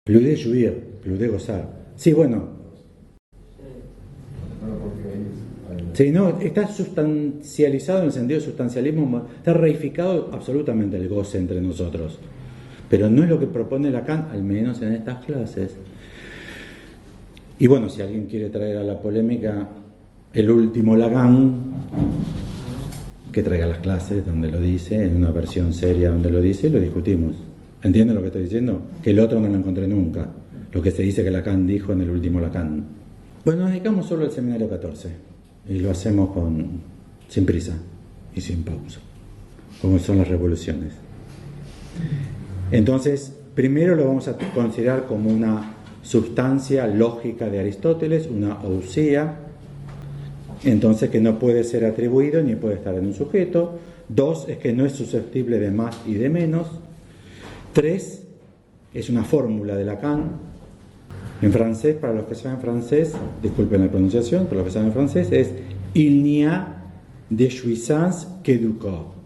plus de jouir, plus de gozar. Sí, bueno. Sí, no, está sustancializado en el sentido de sustancialismo, está reificado absolutamente el goce entre nosotros. Pero no es lo que propone Lacan, al menos en estas clases. Y bueno, si alguien quiere traer a la polémica el último Lacan, que traiga las clases donde lo dice, en una versión seria donde lo dice, y lo discutimos. ¿Entienden lo que estoy diciendo? Que el otro no lo encontré nunca. Lo que se dice que Lacan dijo en el último Lacan. Bueno, nos dedicamos solo al seminario 14. Y lo hacemos sin prisa y sin pausa, como son las revoluciones. Entonces, primero lo vamos a considerar como una sustancia lógica de Aristóteles, una ousia, entonces que no puede ser atribuido ni puede estar en un sujeto. 2, es que no es susceptible de más y de menos. 3, es una fórmula de Lacan. En francés, para los que saben francés, disculpen la pronunciación, para los que saben francés, es il n'y a de jouissance que du corps.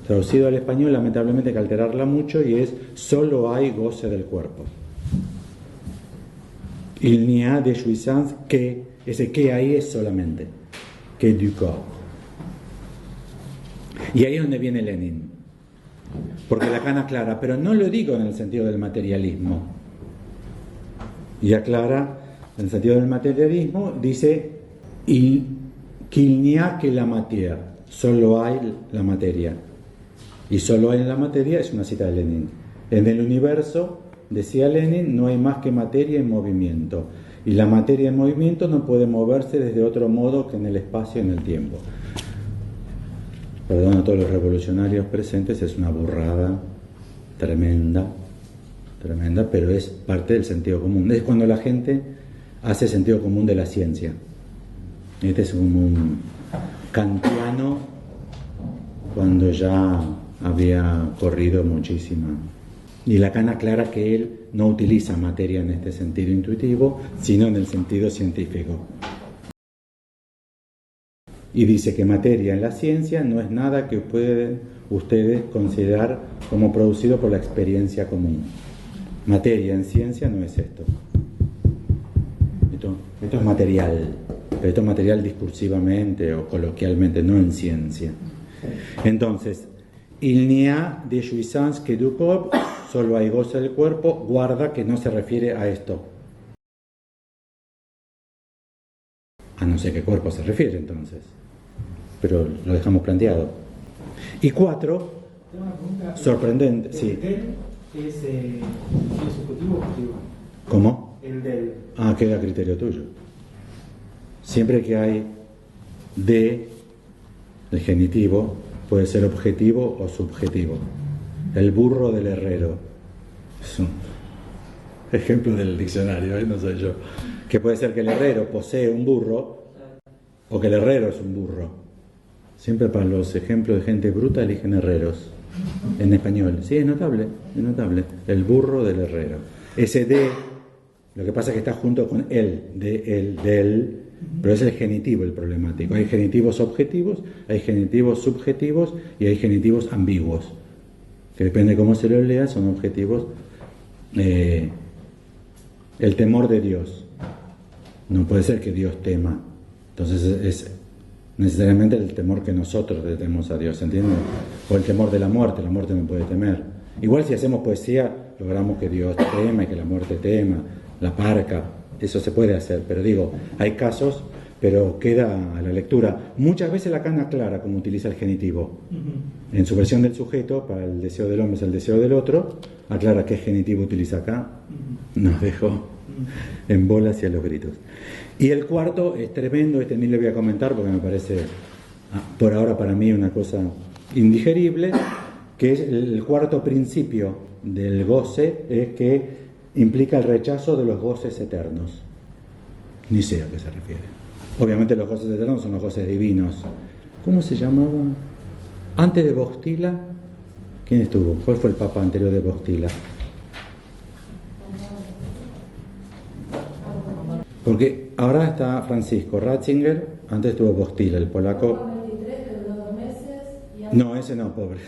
Traducido al español, lamentablemente hay que alterarla mucho y es solo hay goce del cuerpo. Il n'y a de jouissance que, ese que ahí es solamente, que du corps. Y ahí es donde viene Lenin. Porque Lacan aclara, pero no lo digo en el sentido del materialismo. Y aclara, en el sentido del materialismo, dice qu'il n'y a que la matière, solo hay la materia. Y solo hay en la materia, es una cita de Lenin. En el universo, decía Lenin, no hay más que materia en movimiento. Y la materia en movimiento no puede moverse desde otro modo que en el espacio y en el tiempo. Perdón a todos los revolucionarios presentes, es una burrada tremenda, pero es parte del sentido común. Es cuando la gente hace sentido común de la ciencia. Este es como un kantiano cuando ya había corrido muchísima. Y Lacan aclara que él no utiliza materia en este sentido intuitivo, sino en el sentido científico. Y dice que materia en la ciencia no es nada que pueden ustedes considerar como producido por la experiencia común. Materia en ciencia no es esto. Esto es material, pero esto es material discursivamente o coloquialmente, no en ciencia. Entonces, il n'y a de jouissance que du corps, solo hay goce del cuerpo, guarda que no se refiere a esto. A no sé qué cuerpo se refiere entonces, pero lo dejamos planteado. Y 4, sorprendente, sí. ¿Es subjetivo o objetivo? ¿Cómo? El del... Queda a criterio tuyo. Siempre que hay de, el genitivo, puede ser objetivo o subjetivo. El burro del herrero. Es un ejemplo del diccionario, no soy yo. Que puede ser que el herrero posee un burro o que el herrero es un burro. Siempre para los ejemplos de gente bruta eligen herreros. En español. Sí, es notable, es notable. El burro del herrero. Ese de, lo que pasa es que está junto con él, de él, del, pero es el genitivo el problemático. Hay genitivos objetivos, hay genitivos subjetivos y hay genitivos ambiguos. Que depende de cómo se los lea, son objetivos. El temor de Dios. No puede ser que Dios tema. Entonces es necesariamente el temor que nosotros le tenemos a Dios, ¿entiendes? O el temor de la muerte no puede temer. Igual si hacemos poesía, logramos que Dios tema y que la muerte tema, la parca, eso se puede hacer, pero digo, hay casos, pero queda a la lectura. Muchas veces Lacan aclara cómo utiliza el genitivo. En su versión del sujeto, para el deseo del hombre es el deseo del otro, aclara qué genitivo utiliza acá. Nos dejó en bolas y a los gritos. Y el 4 es tremendo, este ni le voy a comentar porque me parece, por ahora para mí, una cosa indigerible, que es el 4 principio del goce, es que implica el rechazo de los goces eternos. Ni sé a qué se refiere. Obviamente los goces eternos son los goces divinos, ¿Cómo se llamaba? Antes de Bostila, ¿quién estuvo? ¿Cuál fue el papa anterior de Bostila? Porque ahora está Francisco Ratzinger, antes estuvo Bostila, el polaco. No, ese no, pobre.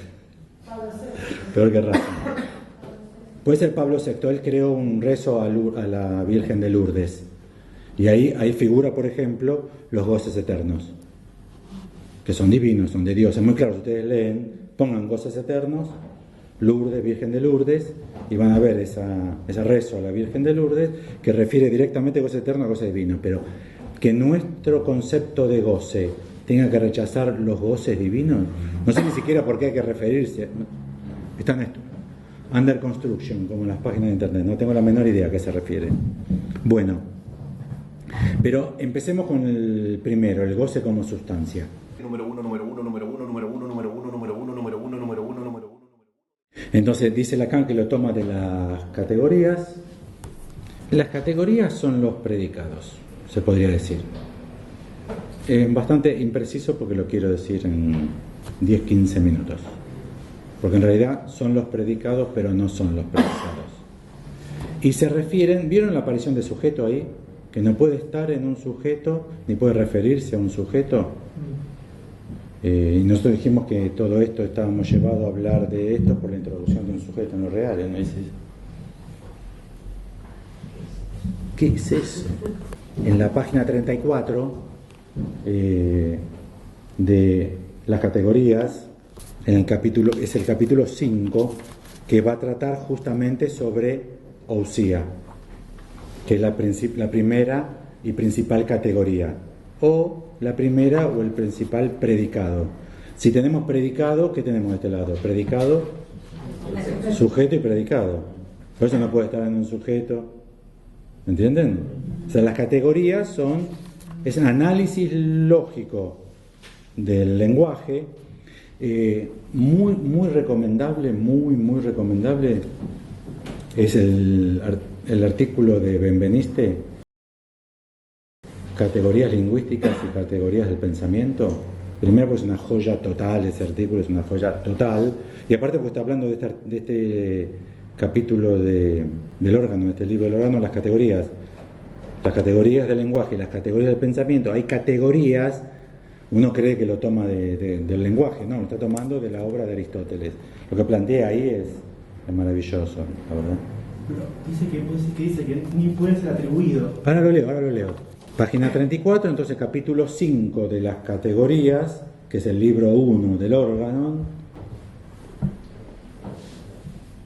Peor que Ratzinger. Puede ser Pablo VI, él creó un rezo a la Virgen de Lourdes. Y ahí figura, por ejemplo, los goces eternos, que son divinos, son de Dios. Es muy claro, si ustedes leen, pongan goces eternos, Lourdes, Virgen de Lourdes, y van a ver ese rezo a la Virgen de Lourdes, que refiere directamente a goce eterno, a goce divino. Pero que nuestro concepto de goce tenga que rechazar los goces divinos, no sé ni siquiera por qué hay que referirse. Están under construction, como en las páginas de internet, no tengo la menor idea a qué se refiere. Bueno, pero empecemos con el primero, el goce como sustancia. Entonces dice Lacan que lo toma de las categorías. Las categorías son los predicados, se podría decir. Bastante impreciso porque lo quiero decir en 10-15 minutos. Porque en realidad son los predicados, pero no son los predicados. Y se refieren, ¿vieron la aparición de sujeto ahí? Que no puede estar en un sujeto, ni puede referirse a un sujeto. Y nosotros dijimos que todo esto estábamos llevados a hablar de esto por la introducción de un sujeto en lo real, ¿no? ¿Qué es eso? En la página 34 de las categorías, es el capítulo 5, que va a tratar justamente sobre Ousia, que es la primera y principal categoría, o la primera o el principal predicado. Si tenemos predicado, ¿qué tenemos de este lado? Predicado, sujeto y predicado. Por eso no puede estar en un sujeto. ¿Entienden? O sea, las categorías es un análisis lógico del lenguaje, muy recomendable, muy recomendable. Es el artículo de Benveniste, Categorías lingüísticas y categorías del pensamiento. Primero, pues, una joya total, ese artículo es una joya total, y aparte porque está hablando de este capítulo del órgano, de este libro del órgano, las categorías del lenguaje y las categorías del pensamiento. Hay categorías, uno cree que lo toma del lenguaje, no, lo está tomando de la obra de Aristóteles. Lo que plantea ahí es maravilloso, la verdad. Pero dice que ni puede ser atribuido. Ahora lo leo. Página 34, entonces capítulo 5 de las categorías, que es el libro 1 del órgano,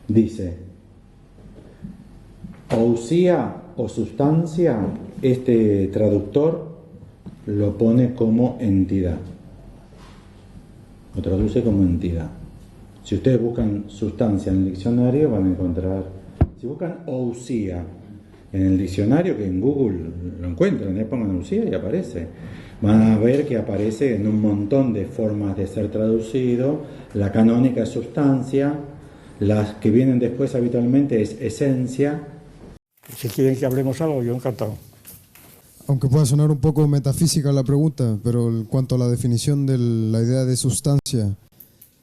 dice: Ousia o sustancia, este traductor lo pone como entidad, lo traduce como entidad. Si ustedes buscan sustancia en el diccionario van a encontrar, si buscan Ousia en el diccionario, que en Google lo encuentran, pongan Ousia y aparece. Van a ver que aparece en un montón de formas de ser traducido. La canónica es sustancia, las que vienen después habitualmente es esencia. Si quieren que hablemos algo, yo encantado. Aunque pueda sonar un poco metafísica la pregunta, pero en cuanto a la definición de la idea de sustancia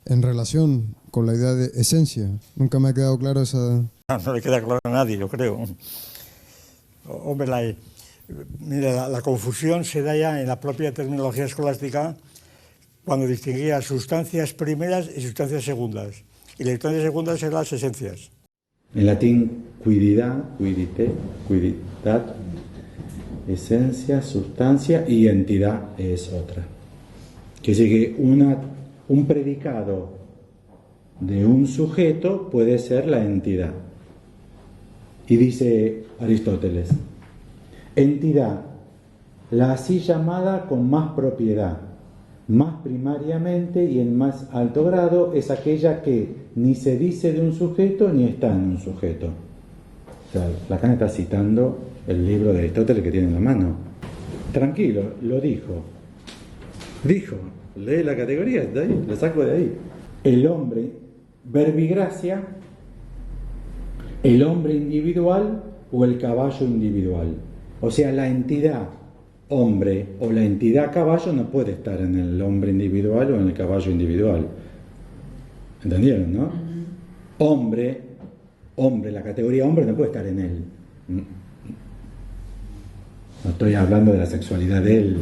en relación con la idea de esencia, nunca me ha quedado claro esa... No le queda claro a nadie, yo creo. Hombre, la confusión se da ya en la propia terminología escolástica cuando distinguía sustancias primeras y sustancias segundas. Y las sustancias segundas eran las esencias. En latín, quiditat, esencia, sustancia, y entidad es otra. Quiere decir que un predicado de un sujeto puede ser la entidad. Y dice Aristóteles: entidad, la así llamada con más propiedad, más primariamente y en más alto grado, es aquella que ni se dice de un sujeto ni está en un sujeto. O sea, Lacan está citando el libro de Aristóteles que tiene en la mano. Tranquilo, lo dijo. Dijo, lee la categoría, de ahí, lo saco de ahí. El hombre, verbigracia, el hombre individual o el caballo individual. O sea, la entidad hombre o la entidad caballo no puede estar en el hombre individual o en el caballo individual. ¿Entendieron, no? Hombre, la categoría hombre no puede estar en él. No estoy hablando de la sexualidad de él.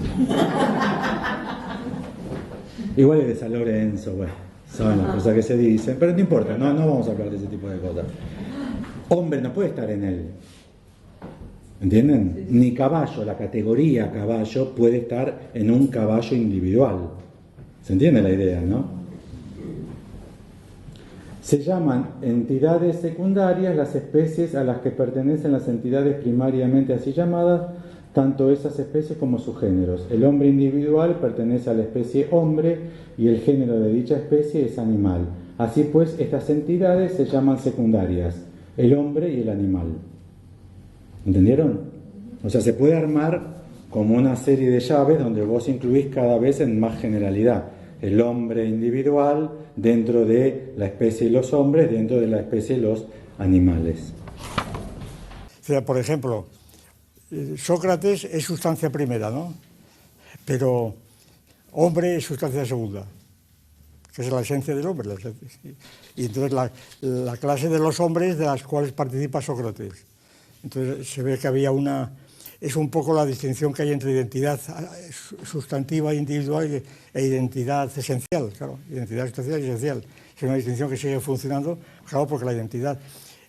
Igual es de San Lorenzo, bueno, son las cosas que se dicen, pero no importa, no vamos a hablar de ese tipo de cosas. Hombre no puede estar en él. ¿Entienden? Ni caballo, la categoría caballo puede estar en un caballo individual. ¿Se entiende la idea, no? Se llaman entidades secundarias las especies a las que pertenecen las entidades primariamente así llamadas, tanto esas especies como sus géneros. El hombre individual pertenece a la especie hombre y el género de dicha especie es animal. Así pues, estas entidades se llaman secundarias, el hombre y el animal. ¿Entendieron? O sea, se puede armar como una serie de llaves donde vos incluís cada vez en más generalidad. El hombre individual dentro de la especie de los hombres, dentro de la especie de los animales. O sea, por ejemplo, Sócrates es sustancia primera, ¿no? Pero hombre es sustancia segunda, que es la esencia del hombre. Y entonces la clase de los hombres de las cuales participa Sócrates. Entonces se ve que había es un poco la distinción que hay entre identidad sustantiva individual e identidad esencial, claro, identidad sustancial y esencial. Es una distinción que sigue funcionando, claro, porque la identidad,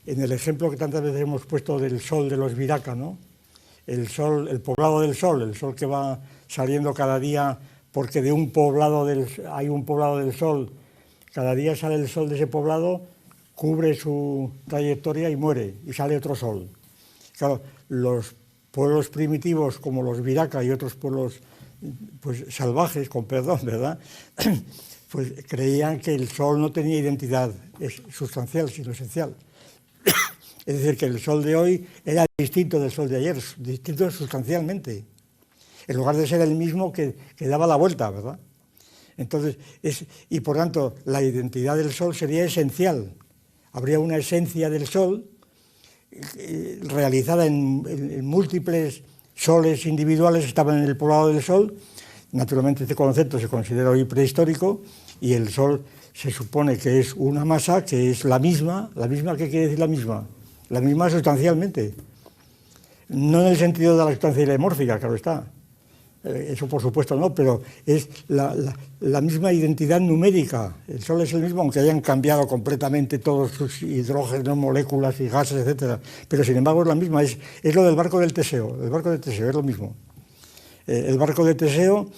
en el ejemplo que tantas veces hemos puesto del sol de los Viraka, ¿no? El sol, el poblado del sol, el sol que va saliendo cada día, porque hay un poblado del sol, cada día sale el sol de ese poblado, cubre su trayectoria y muere, y sale otro sol. Claro, los pueblos primitivos como los Viraka y otros pueblos pues, salvajes, con perdón, ¿verdad? Pues creían que el sol no tenía identidad sustancial, sino esencial. Es decir, que el sol de hoy era distinto del sol de ayer, distinto sustancialmente, en lugar de ser el mismo que daba la vuelta, ¿verdad? Entonces, y por tanto, la identidad del sol sería esencial. Habría una esencia del sol realizada en múltiples soles individuales que estaban en el poblado del sol. Naturalmente este concepto se considera hoy prehistórico y el sol se supone que es una masa que es la misma. ¿Qué quiere decir la misma sustancialmente, no en el sentido de la sustancia dilemórfica, claro está, eso por supuesto no, pero es la misma identidad numérica. El Sol es el mismo, aunque hayan cambiado completamente todos sus hidrógenos, moléculas y gases, etcétera, pero sin embargo es la misma, es lo del barco del Teseo. El barco de Teseo es lo mismo. El barco de Teseo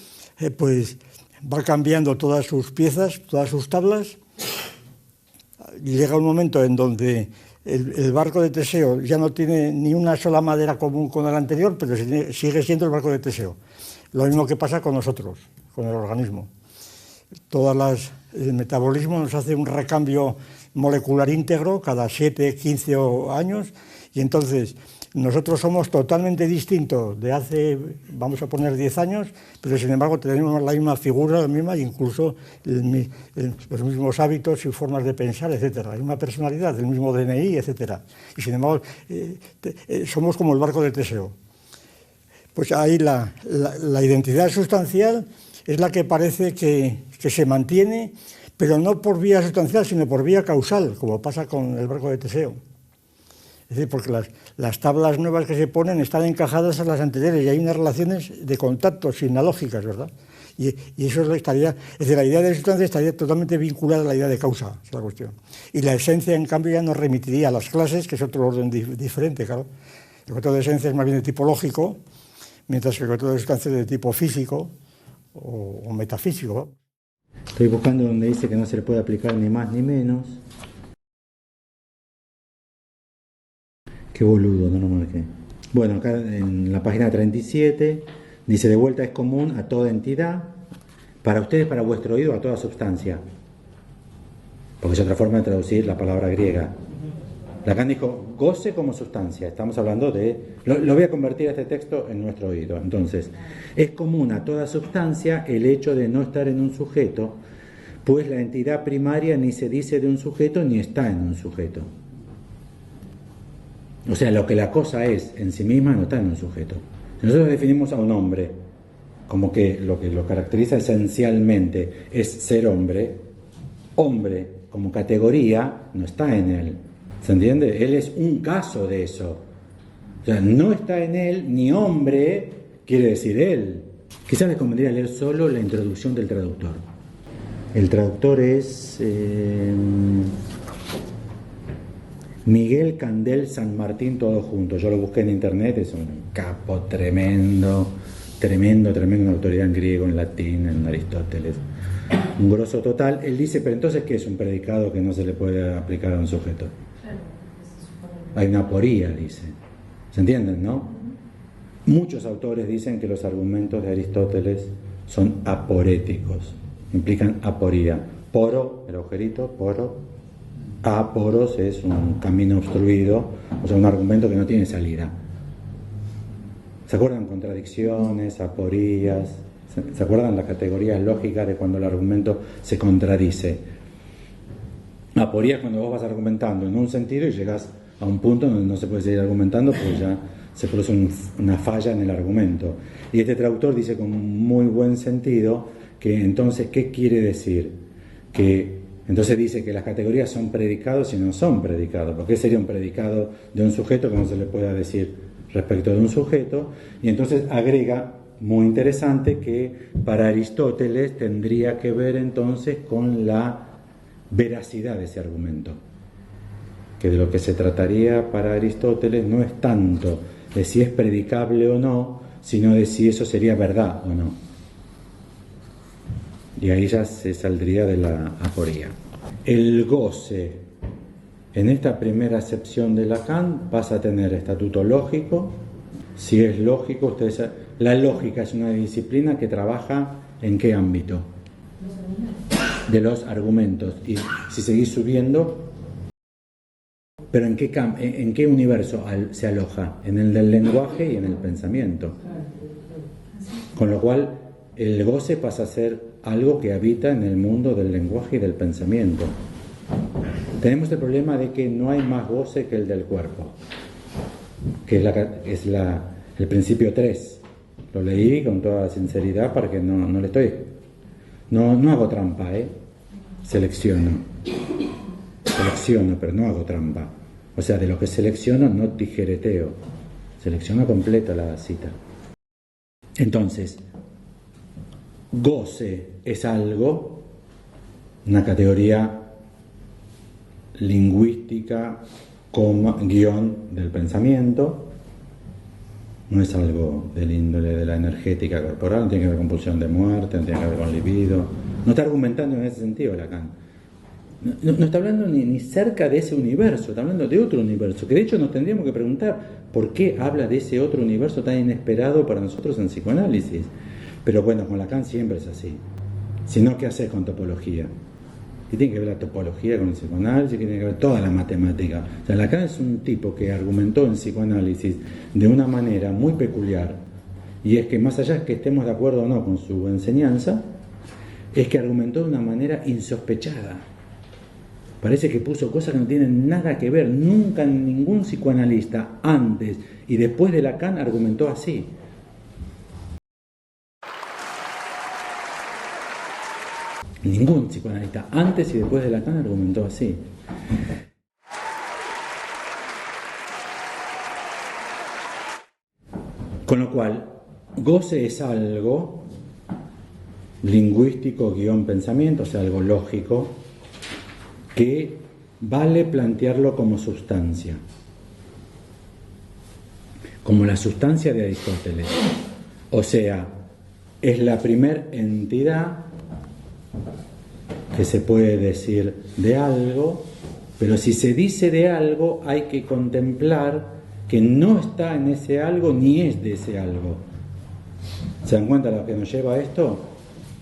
pues va cambiando todas sus piezas, todas sus tablas, y llega un momento en donde el barco de Teseo ya no tiene ni una sola madera común con el anterior, pero sigue siendo el barco de Teseo. Lo mismo que pasa con nosotros, con el organismo. El metabolismo nos hace un recambio molecular íntegro cada 7, 15 años, y entonces nosotros somos totalmente distintos de hace, vamos a poner 10 años, pero sin embargo tenemos la misma figura, la misma, incluso los mismos hábitos y formas de pensar, etcétera, la misma personalidad, el mismo DNI, etcétera. Y sin embargo somos como el barco de Teseo. Pues ahí la identidad sustancial es la que parece que se mantiene, pero no por vía sustancial, sino por vía causal, como pasa con el barco de Teseo. Es decir, porque las tablas nuevas que se ponen están encajadas a las anteriores y hay unas relaciones de contacto sinalógicas, ¿verdad? Y eso estaría, es decir, la idea de sustancia estaría totalmente vinculada a la idea de causa, es la cuestión. Y la esencia, en cambio, ya nos remitiría a las clases, que es otro orden diferente, claro. El concepto de esencia es más bien de tipo lógico, mientras que el concepto de sustancia es de tipo físico o metafísico. Estoy buscando donde dice que no se le puede aplicar ni más ni menos. Qué boludo, no lo marqué. Bueno, acá en la página 37 dice: de vuelta es común a toda entidad, para ustedes, para vuestro oído, a toda sustancia. Porque es otra forma de traducir la palabra griega. Lacan dijo, goce como sustancia. Estamos hablando de... Lo voy a convertir a este texto en nuestro oído. Entonces, es común a toda sustancia el hecho de no estar en un sujeto, pues la entidad primaria ni se dice de un sujeto ni está en un sujeto. O sea, lo que la cosa es en sí misma no está en un sujeto, Nosotros definimos a un hombre como que lo caracteriza esencialmente es ser hombre. Hombre como categoría no está en él. ¿Se entiende? Él es un caso de eso. O sea, no está en él ni hombre, quiere decir él. Quizás les convendría leer solo la introducción del traductor. El traductor es Miguel Candel San Martín, todo junto. Yo lo busqué en internet, es un capo tremendo, una autoridad en griego, en latín, en Aristóteles. Un grosso total. Él dice, pero entonces, ¿qué es un predicado que no se le puede aplicar a un sujeto? Hay una aporía, dice. ¿Se entienden, no? Muchos autores dicen que los argumentos de Aristóteles son aporéticos, implican aporía. Poro, el agujerito, poro. Aporos es un camino obstruido, o sea, un argumento que no tiene salida. ¿Se acuerdan? Contradicciones, aporías. ¿Se acuerdan las categorías lógicas de cuando el argumento se contradice? Aporía es cuando vos vas argumentando en un sentido y llegas a un punto donde no se puede seguir argumentando porque ya se produce una falla en el argumento. Y este traductor dice con muy buen sentido que entonces, ¿qué quiere decir? Que entonces dice que las categorías son predicados y no son predicados. ¿Por qué sería un predicado de un sujeto que no se le pueda decir respecto de un sujeto? Y entonces agrega, muy interesante, que para Aristóteles tendría que ver entonces con la veracidad de ese argumento. Que de lo que se trataría para Aristóteles no es tanto de si es predicable o no, sino de si eso sería verdad o no. Y ahí ya se saldría de la aporía. El goce, en esta primera acepción de Lacan, pasa a tener estatuto lógico. Si es lógico, ustedes saben, la lógica es una disciplina que trabaja ¿en qué ámbito? De los argumentos. Y si seguís subiendo, ¿pero en qué universo se aloja? En el del lenguaje y en el pensamiento. Con lo cual, el goce pasa a ser algo que habita en el mundo del lenguaje y del pensamiento. Tenemos el problema de que no hay más goce que el del cuerpo, que es el principio 3. Lo leí con toda sinceridad para que no le estoy... No hago trampa, selecciono, pero no hago trampa. O sea, de lo que selecciono no tijereteo, selecciono completa la cita. Entonces, goce es algo, una categoría lingüística, guión del pensamiento, no es algo del índole de la energética corporal, no tiene que ver con pulsión de muerte, no tiene que ver con libido, no está argumentando en ese sentido Lacan. No está hablando ni cerca de ese universo, está hablando de otro universo, que de hecho nos tendríamos que preguntar por qué habla de ese otro universo tan inesperado para nosotros en psicoanálisis. Pero bueno, con Lacan siempre es así. Si no, ¿qué haces con topología? Y tiene que ver la topología con el psicoanálisis, tiene que ver toda la matemática. O sea, Lacan es un tipo que argumentó en psicoanálisis de una manera muy peculiar. Y es que más allá de que estemos de acuerdo o no con su enseñanza, es que argumentó de una manera insospechada. Parece que puso cosas que no tienen nada que ver. Nunca ningún psicoanalista antes y después de Lacan argumentó así. Ningún psicoanalista antes y después de Lacan argumentó así. Con lo cual, goce es algo lingüístico, pensamiento, o sea, algo lógico, que vale plantearlo como sustancia, como la sustancia de Aristóteles. O sea, es la primer entidad que se puede decir de algo, pero si se dice de algo hay que contemplar que no está en ese algo ni es de ese algo. ¿Se dan cuenta lo que nos lleva a esto?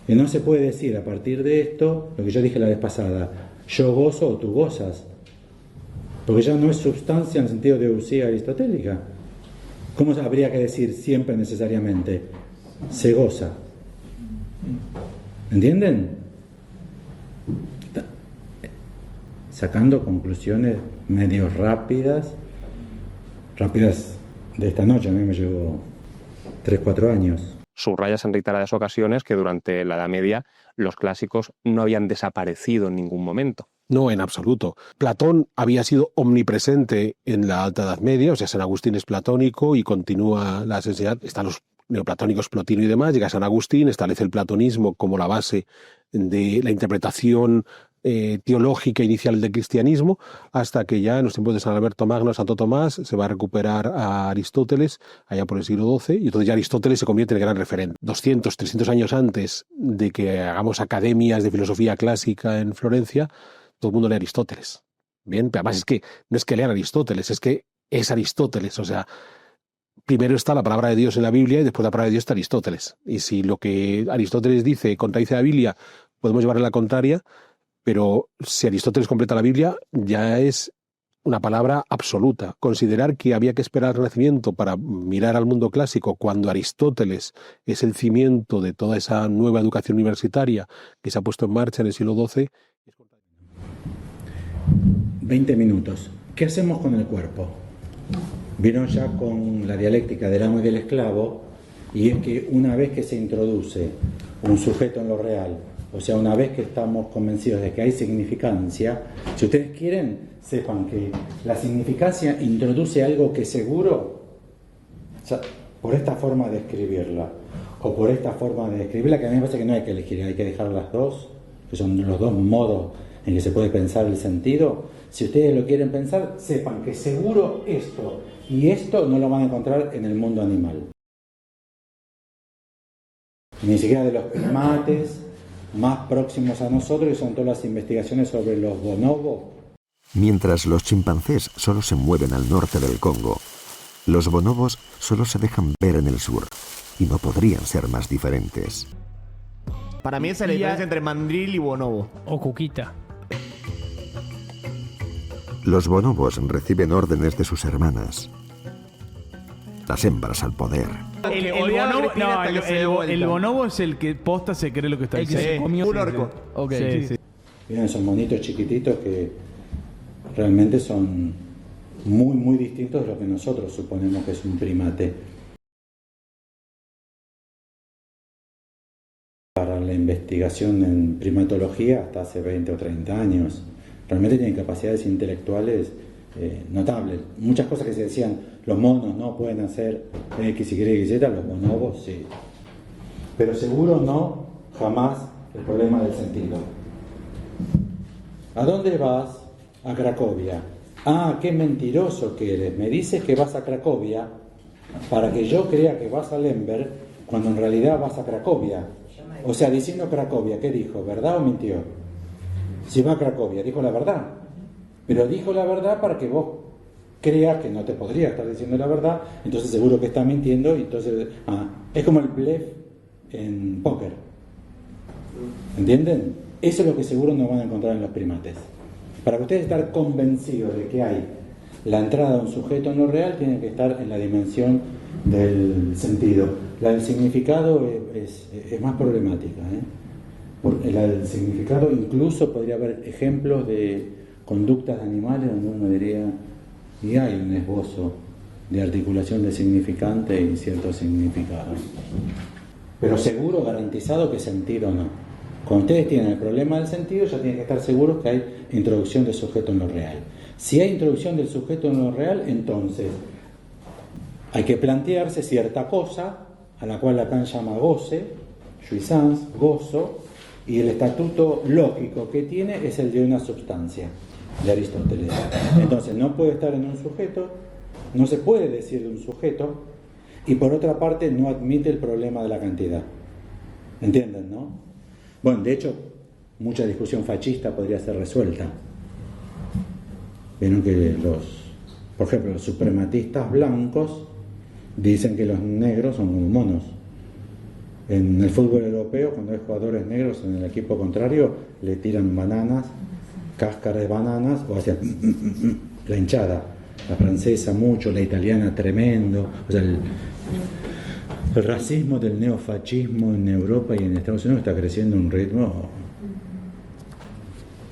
Que no se puede decir a partir de esto lo que yo dije la vez pasada, yo gozo o tú gozas, porque ya no es sustancia en el sentido de eusía aristotélica. ¿Cómo habría que decir siempre necesariamente? Se goza. ¿Entienden? Sacando conclusiones medio rápidas de esta noche. A mí me llevó 3, 4 años. Subrayas en reiteradas ocasiones que durante la Edad Media los clásicos no habían desaparecido en ningún momento. No, en absoluto. Platón había sido omnipresente en la Alta Edad Media, o sea, San Agustín es platónico y continúa las enseñanzas, están los neoplatónicos, Plotino y demás, llega San Agustín, establece el platonismo como la base de la interpretación teológica inicial del cristianismo, hasta que ya en los tiempos de San Alberto Magno, Santo Tomás, se va a recuperar a Aristóteles allá por el siglo XII, y entonces ya Aristóteles se convierte en el gran referente. 200, 300 años antes de que hagamos academias de filosofía clásica en Florencia, todo el mundo lee Aristóteles. Bien, pero además es que no es que lean Aristóteles, es que es Aristóteles, o sea, primero está la palabra de Dios en la Biblia y después la palabra de Dios está Aristóteles. Y si lo que Aristóteles dice contradice la Biblia, podemos llevarle la contraria, pero si Aristóteles completa la Biblia, ya es una palabra absoluta. Considerar que había que esperar al Renacimiento para mirar al mundo clásico cuando Aristóteles es el cimiento de toda esa nueva educación universitaria que se ha puesto en marcha en el siglo XII. 20 minutos. ¿Qué hacemos con el cuerpo? Vieron ya con la dialéctica del amo y del esclavo, y es que una vez que se introduce un sujeto en lo real, o sea, una vez que estamos convencidos de que hay significancia, si ustedes quieren, sepan que la significancia introduce algo que seguro, o sea, por esta forma de escribirla, o por esta forma de escribirla, que a mí me parece que no hay que elegir, hay que dejar las dos, que son los dos modos en que se puede pensar el sentido. Si ustedes lo quieren pensar, sepan que seguro esto y esto no lo van a encontrar en el mundo animal. Ni siquiera de los primates más próximos a nosotros, que son todas las investigaciones sobre los bonobos. Mientras los chimpancés solo se mueven al norte del Congo, los bonobos solo se dejan ver en el sur, y no podrían ser más diferentes. Para mí esa es la diferencia entre mandril y bonobo. O cuquita. Los bonobos reciben órdenes de sus hermanas. Las hembras al poder. El bonobo es el que posta se cree lo que está diciendo. Un orco. Okay. Sí. Miren esos monitos chiquititos que realmente son muy, muy distintos de lo que nosotros suponemos que es un primate. Para la investigación en primatología hasta hace 20 o 30 años. Realmente tienen capacidades intelectuales notables. Muchas cosas que se decían, los monos no pueden hacer X, Y, y Z, los bonobos sí. Pero seguro no, jamás, el problema del sentido. ¿A dónde vas? A Cracovia. Ah, qué mentiroso que eres. Me dices que vas a Cracovia para que yo crea que vas a Lemberg cuando en realidad vas a Cracovia. O sea, diciendo Cracovia, ¿qué dijo? ¿Verdad o mintió? Si va a Cracovia, dijo la verdad. Pero dijo la verdad para que vos creas que no te podría estar diciendo la verdad, entonces seguro que está mintiendo, y entonces es como el bluff en póker. ¿Entienden? Eso es lo que seguro no van a encontrar en los primates. Para que ustedes estar convencidos de que hay la entrada de un sujeto en lo real, tiene que estar en la dimensión del sentido. La del significado es más problemática, Porque la del significado incluso podría haber ejemplos de conductas de animales donde uno diría, y hay un esbozo de articulación de significante y cierto significado. Pero seguro, garantizado que sentido no. Cuando ustedes tienen el problema del sentido, ya tienen que estar seguros que hay introducción del sujeto en lo real. Si hay introducción del sujeto en lo real, entonces hay que plantearse cierta cosa, a la cual Lacan llama goce, jouissance, gozo, y el estatuto lógico que tiene es el de una substancia, de Aristóteles. Entonces no puede estar en un sujeto, no se puede decir de un sujeto, y por otra parte no admite el problema de la cantidad. ¿Entienden, no? Bueno, de hecho, mucha discusión fascista podría ser resuelta. Vieron que por ejemplo, los suprematistas blancos dicen que los negros son como monos. En el fútbol europeo, cuando hay jugadores negros en el equipo contrario, le tiran bananas, cáscaras de bananas, o hacia la hinchada. La francesa mucho, la italiana tremendo. O sea, el racismo del neofascismo en Europa y en Estados Unidos está creciendo a un ritmo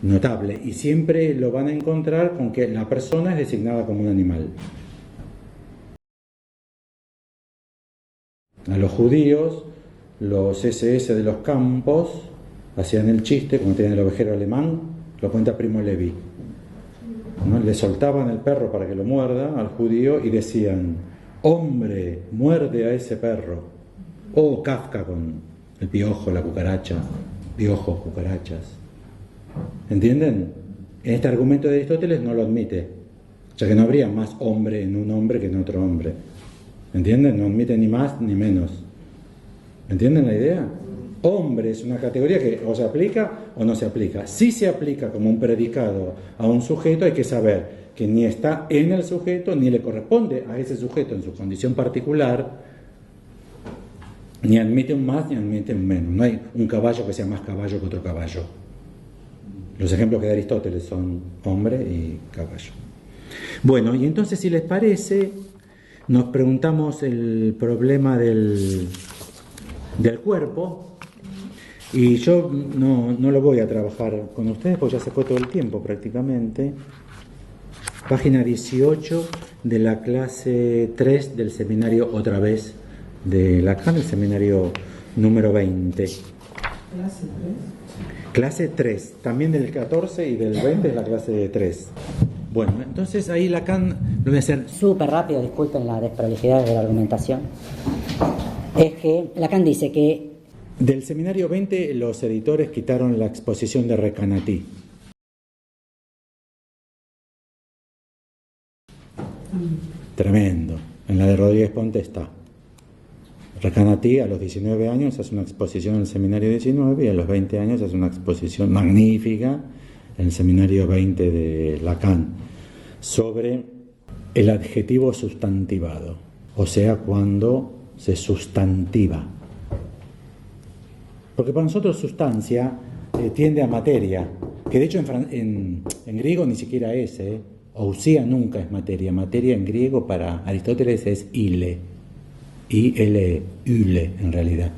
notable. Y siempre lo van a encontrar con que la persona es designada como un animal. A los judíos, los SS de los campos hacían el chiste, como tenían el ovejero alemán, lo cuenta Primo Levi, ¿no? Le soltaban el perro para que lo muerda al judío y decían: hombre, muerde a ese perro. O Kafka con el piojo, la cucaracha, piojos, cucarachas. ¿Entienden? Este argumento de Aristóteles no lo admite, ya que no habría más hombre en un hombre que en otro hombre. ¿Entienden? No admite ni más ni menos. ¿Entienden la idea? Hombre es una categoría que o se aplica o no se aplica. Si se aplica como un predicado a un sujeto, hay que saber que ni está en el sujeto, ni le corresponde a ese sujeto en su condición particular, ni admite un más ni admite un menos. No hay un caballo que sea más caballo que otro caballo. Los ejemplos que da Aristóteles son hombre y caballo. Bueno, y entonces, si les parece, nos preguntamos el problema del cuerpo. Y yo no lo voy a trabajar con ustedes porque ya se fue todo el tiempo prácticamente. Página 18 de la clase 3 del seminario otra vez de Lacan, el seminario número 20. ¿Clase 3? Clase 3, también del 14 y del 20 es la clase 3. Bueno, entonces ahí Lacan, lo voy a hacer súper rápido, disculpen la desprolijidad de la argumentación, es que Lacan dice que del seminario 20 los editores quitaron la exposición de Recanatí. Tremendo. En la de Rodríguez Ponte está. Recanatí a los 19 años hace una exposición en el seminario 19 y a los 20 años hace una exposición magnífica en el seminario 20 de Lacan sobre el adjetivo sustantivado, o sea, cuando se sustantiva. Porque para nosotros sustancia tiende a materia, que de hecho en griego ni siquiera es, ousia nunca es materia. Materia en griego para Aristóteles es ile, I-L-E, yle en realidad.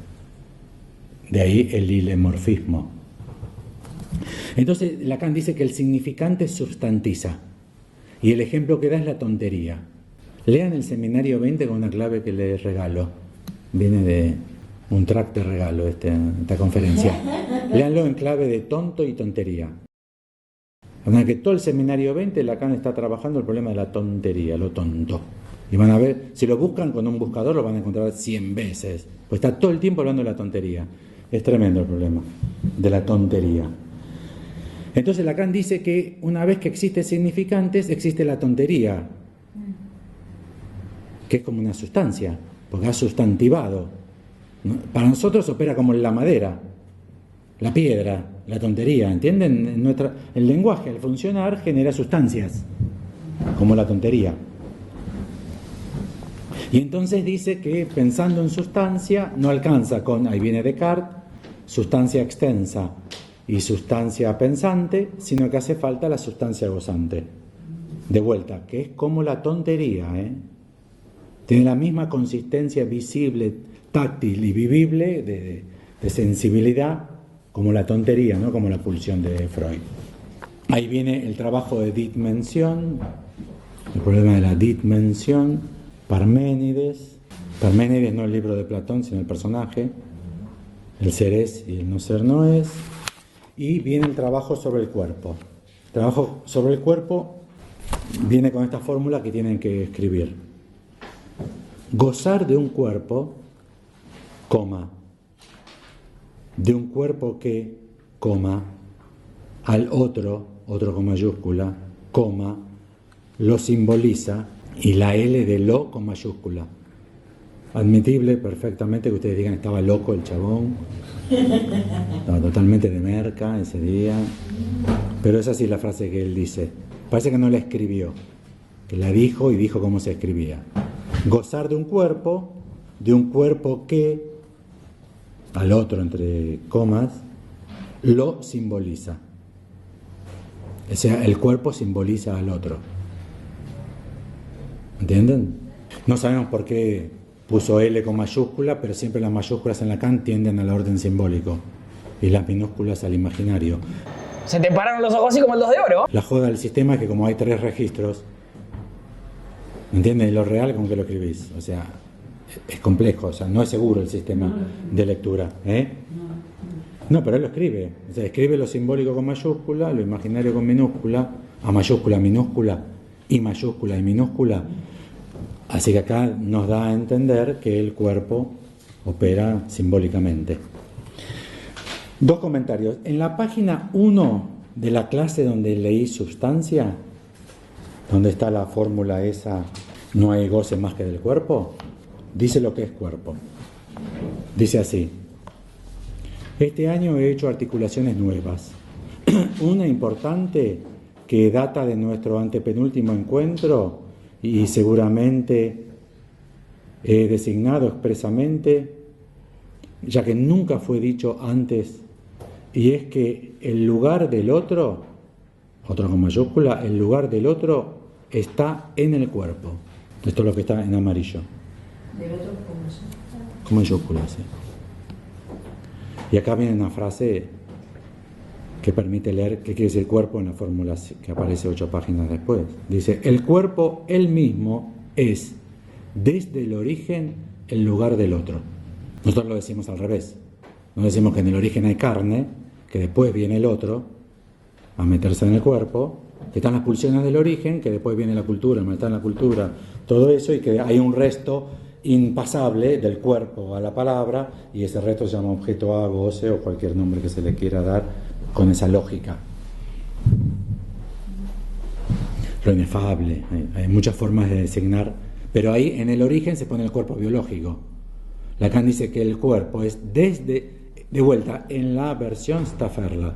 De ahí el ilemorfismo. Entonces Lacan dice que el significante sustantiza, y el ejemplo que da es la tontería. Lean el seminario 20 con una clave que les regalo. Viene de un tract de regalo esta conferencia. Léanlo en clave de tonto y tontería. Además que todo el seminario 20 Lacan está trabajando el problema de la tontería, lo tonto. Y van a ver, si lo buscan con un buscador lo van a encontrar 100 veces. Pues está todo el tiempo hablando de la tontería. Es tremendo el problema de la tontería. Entonces Lacan dice que una vez que existen significantes, existe la tontería, que es como una sustancia, porque ha sustantivado. Para nosotros opera como la madera, la piedra, la tontería, ¿entienden? El lenguaje al funcionar genera sustancias, como la tontería. Y entonces dice que pensando en sustancia no alcanza con, ahí viene Descartes, sustancia extensa y sustancia pensante, sino que hace falta la sustancia gozante. De vuelta, que es como la tontería, tiene la misma consistencia visible, táctil y vivible de sensibilidad como la tontería, no como la pulsión de Freud. Ahí viene el trabajo de dimensión, el problema de la dimensión, Parménides no el libro de Platón, sino el personaje, el ser es y el no ser no es, y viene el trabajo sobre el cuerpo. El trabajo sobre el cuerpo viene con esta fórmula que tienen que escribir. Gozar de un cuerpo, coma, de un cuerpo que, coma, al otro con mayúscula, coma, lo simboliza, y la L de lo con mayúscula. Admitible perfectamente que ustedes digan estaba loco el chabón, estaba totalmente de merca ese día, pero es así la frase que él dice. Parece que no la escribió, que la dijo y dijo cómo se escribía. Gozar de un cuerpo que, al otro entre comas, lo simboliza. O sea, el cuerpo simboliza al otro. ¿Entienden? No sabemos por qué puso L con mayúscula, pero siempre las mayúsculas en Lacan tienden al orden simbólico y las minúsculas al imaginario. Se te pararon los ojos así como el 2 de oro. La joda del sistema es que como hay 3 registros, ¿entienden? Y lo real con que lo escribís. O sea, es complejo, o sea, no es seguro el sistema de lectura. No, pero él lo escribe. O sea, escribe lo simbólico con mayúscula, lo imaginario con minúscula, a mayúscula, minúscula, y mayúscula y minúscula. Así que acá nos da a entender que el cuerpo opera simbólicamente. 2 comentarios. En la página 1 de la clase donde leí sustancia, donde está la fórmula esa, no hay goce más que del cuerpo, dice lo que es cuerpo. Dice así: este año he hecho articulaciones nuevas. Una importante que data de nuestro antepenúltimo encuentro y seguramente he designado expresamente, ya que nunca fue dicho antes, y es que el lugar del otro, otro con mayúscula, el lugar del otro está en el cuerpo. Esto es lo que está en amarillo. ¿Del otro con mayúscula? Con mayúscula, sí. Y acá viene una frase que permite leer qué quiere decir cuerpo en la fórmula que aparece 8 páginas después. Dice: el cuerpo él mismo es, desde el origen, el lugar del otro. Nosotros lo decimos al revés. No decimos que en el origen hay carne, que después viene el otro a meterse en el cuerpo, que están las pulsiones del origen, que después viene la cultura, está en la cultura, todo eso, y que hay un resto impasable del cuerpo a la palabra, y ese resto se llama objeto A, goce o cualquier nombre que se le quiera dar con esa lógica. Lo inefable, hay muchas formas de designar, pero ahí en el origen se pone el cuerpo biológico. Lacan dice que el cuerpo es desde, de vuelta, en la versión Stafferla,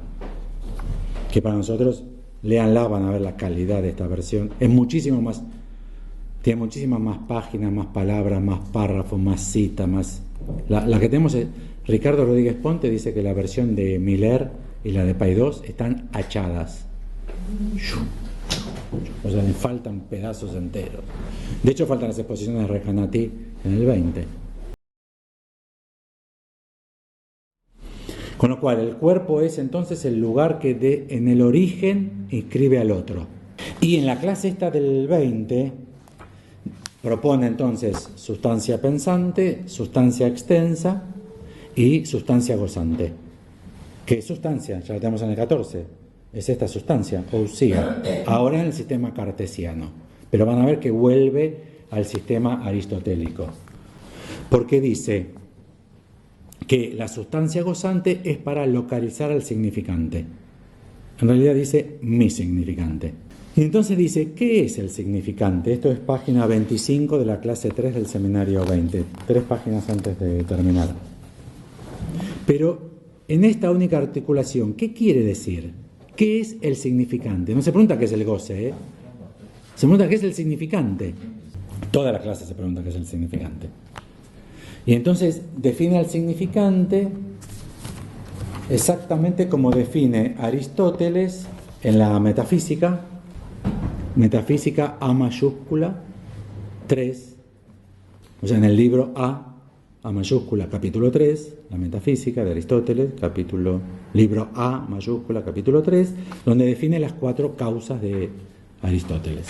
que para nosotros, léanla, van a ver la calidad de esta versión, es muchísimo más, tiene muchísimas más páginas, más palabras, más párrafos, más citas, más... La que tenemos es, Ricardo Rodríguez Ponte dice que la versión de Miller y la de Paidós están hachadas. O sea, le faltan pedazos enteros. De hecho, faltan las exposiciones de Recanati en el 20. Con lo cual, el cuerpo es entonces el lugar que en el origen inscribe al otro. Y en la clase esta del 20 propone entonces sustancia pensante, sustancia extensa y sustancia gozante. ¿Qué sustancia? Ya la tenemos en el 14. Es esta sustancia, ousia. Ahora en el sistema cartesiano. Pero van a ver que vuelve al sistema aristotélico. Porque dice que la sustancia gozante es para localizar al significante. En realidad dice mi significante. Y entonces dice, ¿qué es el significante? Esto es página 25 de la clase 3 del seminario 20, 3 páginas antes de terminar. Pero en esta única articulación, ¿qué quiere decir? ¿Qué es el significante? No se pregunta qué es el goce, ¿eh? Se pregunta qué es el significante. Toda la clase se pregunta qué es el significante. Y entonces define al significante exactamente como define Aristóteles en la metafísica A mayúscula 3, o sea, en el libro A mayúscula capítulo 3, la metafísica de Aristóteles, libro A mayúscula capítulo 3, donde define las 4 causas de Aristóteles.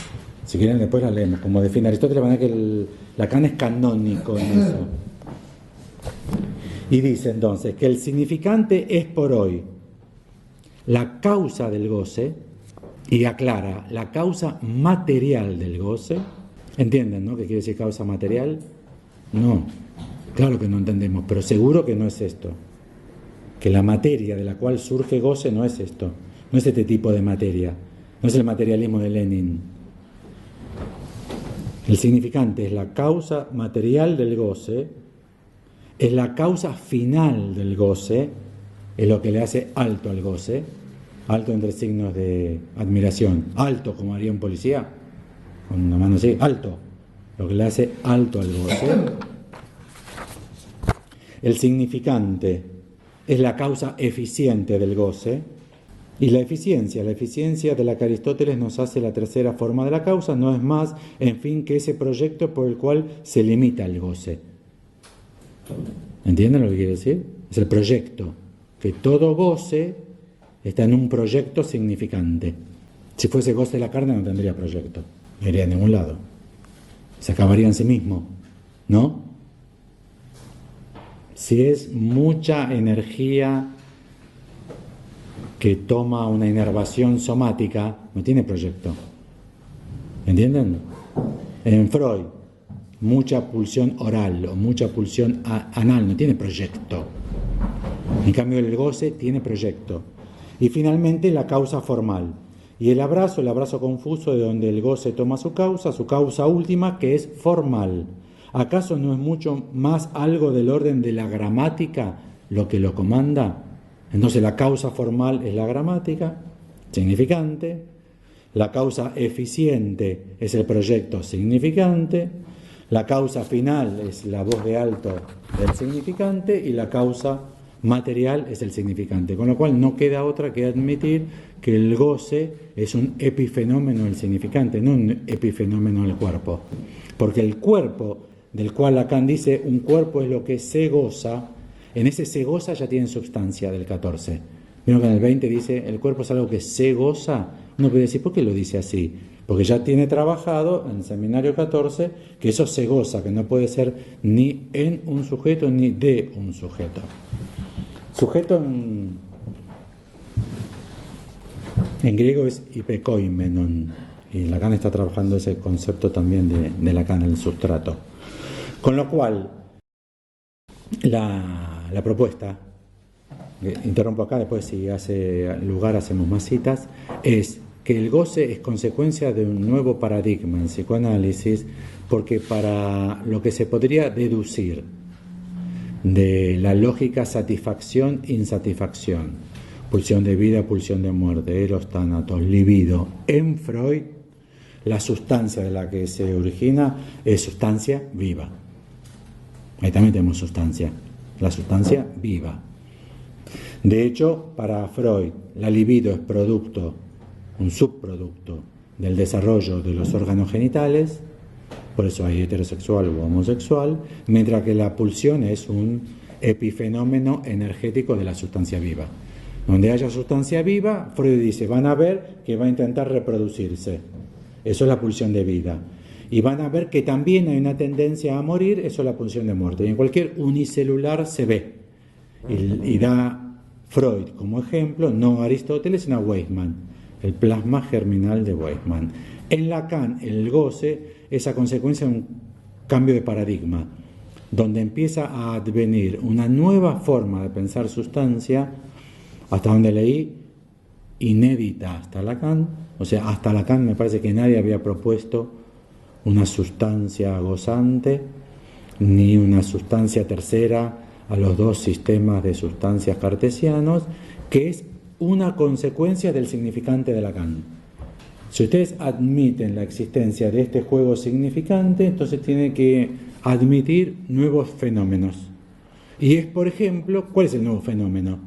Si quieren después la leemos. Como define Aristóteles, van a ver que Lacan es canónico en eso. Y dice entonces que el significante es por hoy la causa del goce, y aclara la causa material del goce. ¿Entienden, no? ¿Qué quiere decir causa material? No, claro que no entendemos, pero seguro que no es esto. Que la materia de la cual surge goce no es esto, no es este tipo de materia, no es el materialismo de Lenin. El significante es la causa material del goce, es la causa final del goce, es lo que le hace alto al goce, alto entre signos de admiración, alto como haría un policía, con una mano así, alto, lo que le hace alto al goce. El significante es la causa eficiente del goce, y la eficiencia de la que Aristóteles nos hace la tercera forma de la causa, no es más, en fin, que ese proyecto por el cual se limita el goce. ¿Entienden lo que quiere decir? Es el proyecto, que todo goce está en un proyecto significante. Si fuese goce de la carne no tendría proyecto, no iría a ningún lado, se acabaría en sí mismo, ¿no? Si es mucha energía que toma una inervación somática, no tiene proyecto. ¿Entienden? En Freud, mucha pulsión oral o mucha pulsión anal no tiene proyecto. En cambio, el goce tiene proyecto. Y finalmente, la causa formal. Y el abrazo confuso de donde el goce toma su causa última, que es formal. ¿Acaso no es mucho más algo del orden de la gramática lo que lo comanda? Entonces la causa formal es la gramática, significante. La causa eficiente es el proyecto significante. La causa final es la voz de alto del significante. Y la causa material es el significante. Con lo cual no queda otra que admitir que el goce es un epifenómeno del significante, no un epifenómeno del cuerpo. Porque el cuerpo, del cual Lacan dice, un cuerpo es lo que se goza, en ese se goza ya tiene sustancia del 14. Vieron que en el 20 dice, el cuerpo es algo que se goza. Uno puede decir, ¿por qué lo dice así? Porque ya tiene trabajado en el seminario 14 que eso se goza, que no puede ser ni en un sujeto ni de un sujeto. Sujeto en griego es hipekoimenon, y Lacan está trabajando ese concepto también de Lacan, el sustrato. Con lo cual, la propuesta, interrumpo acá, después si hace lugar hacemos más citas, es que el goce es consecuencia de un nuevo paradigma en psicoanálisis, porque para lo que se podría deducir de la lógica satisfacción-insatisfacción, pulsión de vida, pulsión de muerte, eros, tánatos, libido, en Freud, la sustancia de la que se origina es sustancia viva. Ahí también tenemos sustancia, la sustancia viva. De hecho, para Freud, la libido es producto, un subproducto del desarrollo de los órganos genitales, por eso hay heterosexual u homosexual, mientras que la pulsión es un epifenómeno energético de la sustancia viva. Donde haya sustancia viva, Freud dice, van a ver que va a intentar reproducirse. Eso es la pulsión de vida. Y van a ver que también hay una tendencia a morir, eso es la pulsión de muerte. Y en cualquier unicelular se ve. Y da Freud como ejemplo, no Aristóteles, sino Weismann, el plasma germinal de Weismann. En Lacan, el goce es a consecuencia de un cambio de paradigma, donde empieza a advenir una nueva forma de pensar sustancia, hasta donde leí, inédita hasta Lacan. O sea, hasta Lacan me parece que nadie había propuesto una sustancia gozante, ni una sustancia tercera a los dos sistemas de sustancias cartesianos, que es una consecuencia del significante de Lacan. Si ustedes admiten la existencia de este juego significante, entonces tienen que admitir nuevos fenómenos. Y es, por ejemplo, ¿cuál es el nuevo fenómeno?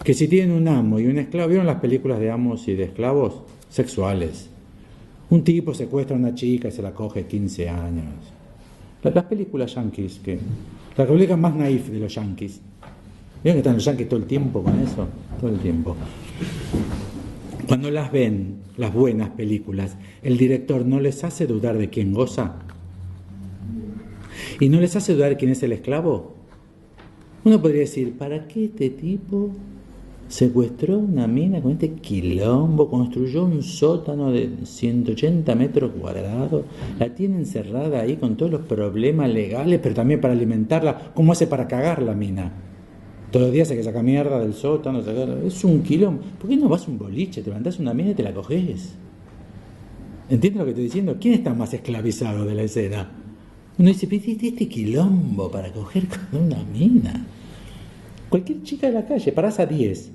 Que si tienen un amo y un esclavo, ¿vieron las películas de amos y de esclavos? Sexuales. Un tipo secuestra a una chica y se la coge 15 años. Las películas yanquis, la película más naif de los yanquis. ¿Vieron que están los yanquis todo el tiempo con eso? Todo el tiempo. Cuando las ven, las buenas películas, el director no les hace dudar de quién goza. ¿Y no les hace dudar de quién es el esclavo? Uno podría decir, ¿para qué este tipo secuestró una mina con este quilombo, construyó un sótano de 180 metros cuadrados, la tiene encerrada ahí con todos los problemas legales, pero también para alimentarla? ¿Cómo hace para cagar la mina? Todos los días hay que sacar mierda del sótano, es un quilombo. ¿Por qué no vas a un boliche, te levantás una mina y te la coges? ¿Entiendes lo que estoy diciendo? ¿Quién está más esclavizado de la escena? Uno dice, este quilombo para coger con una mina. Cualquier chica de la calle, parás a 10,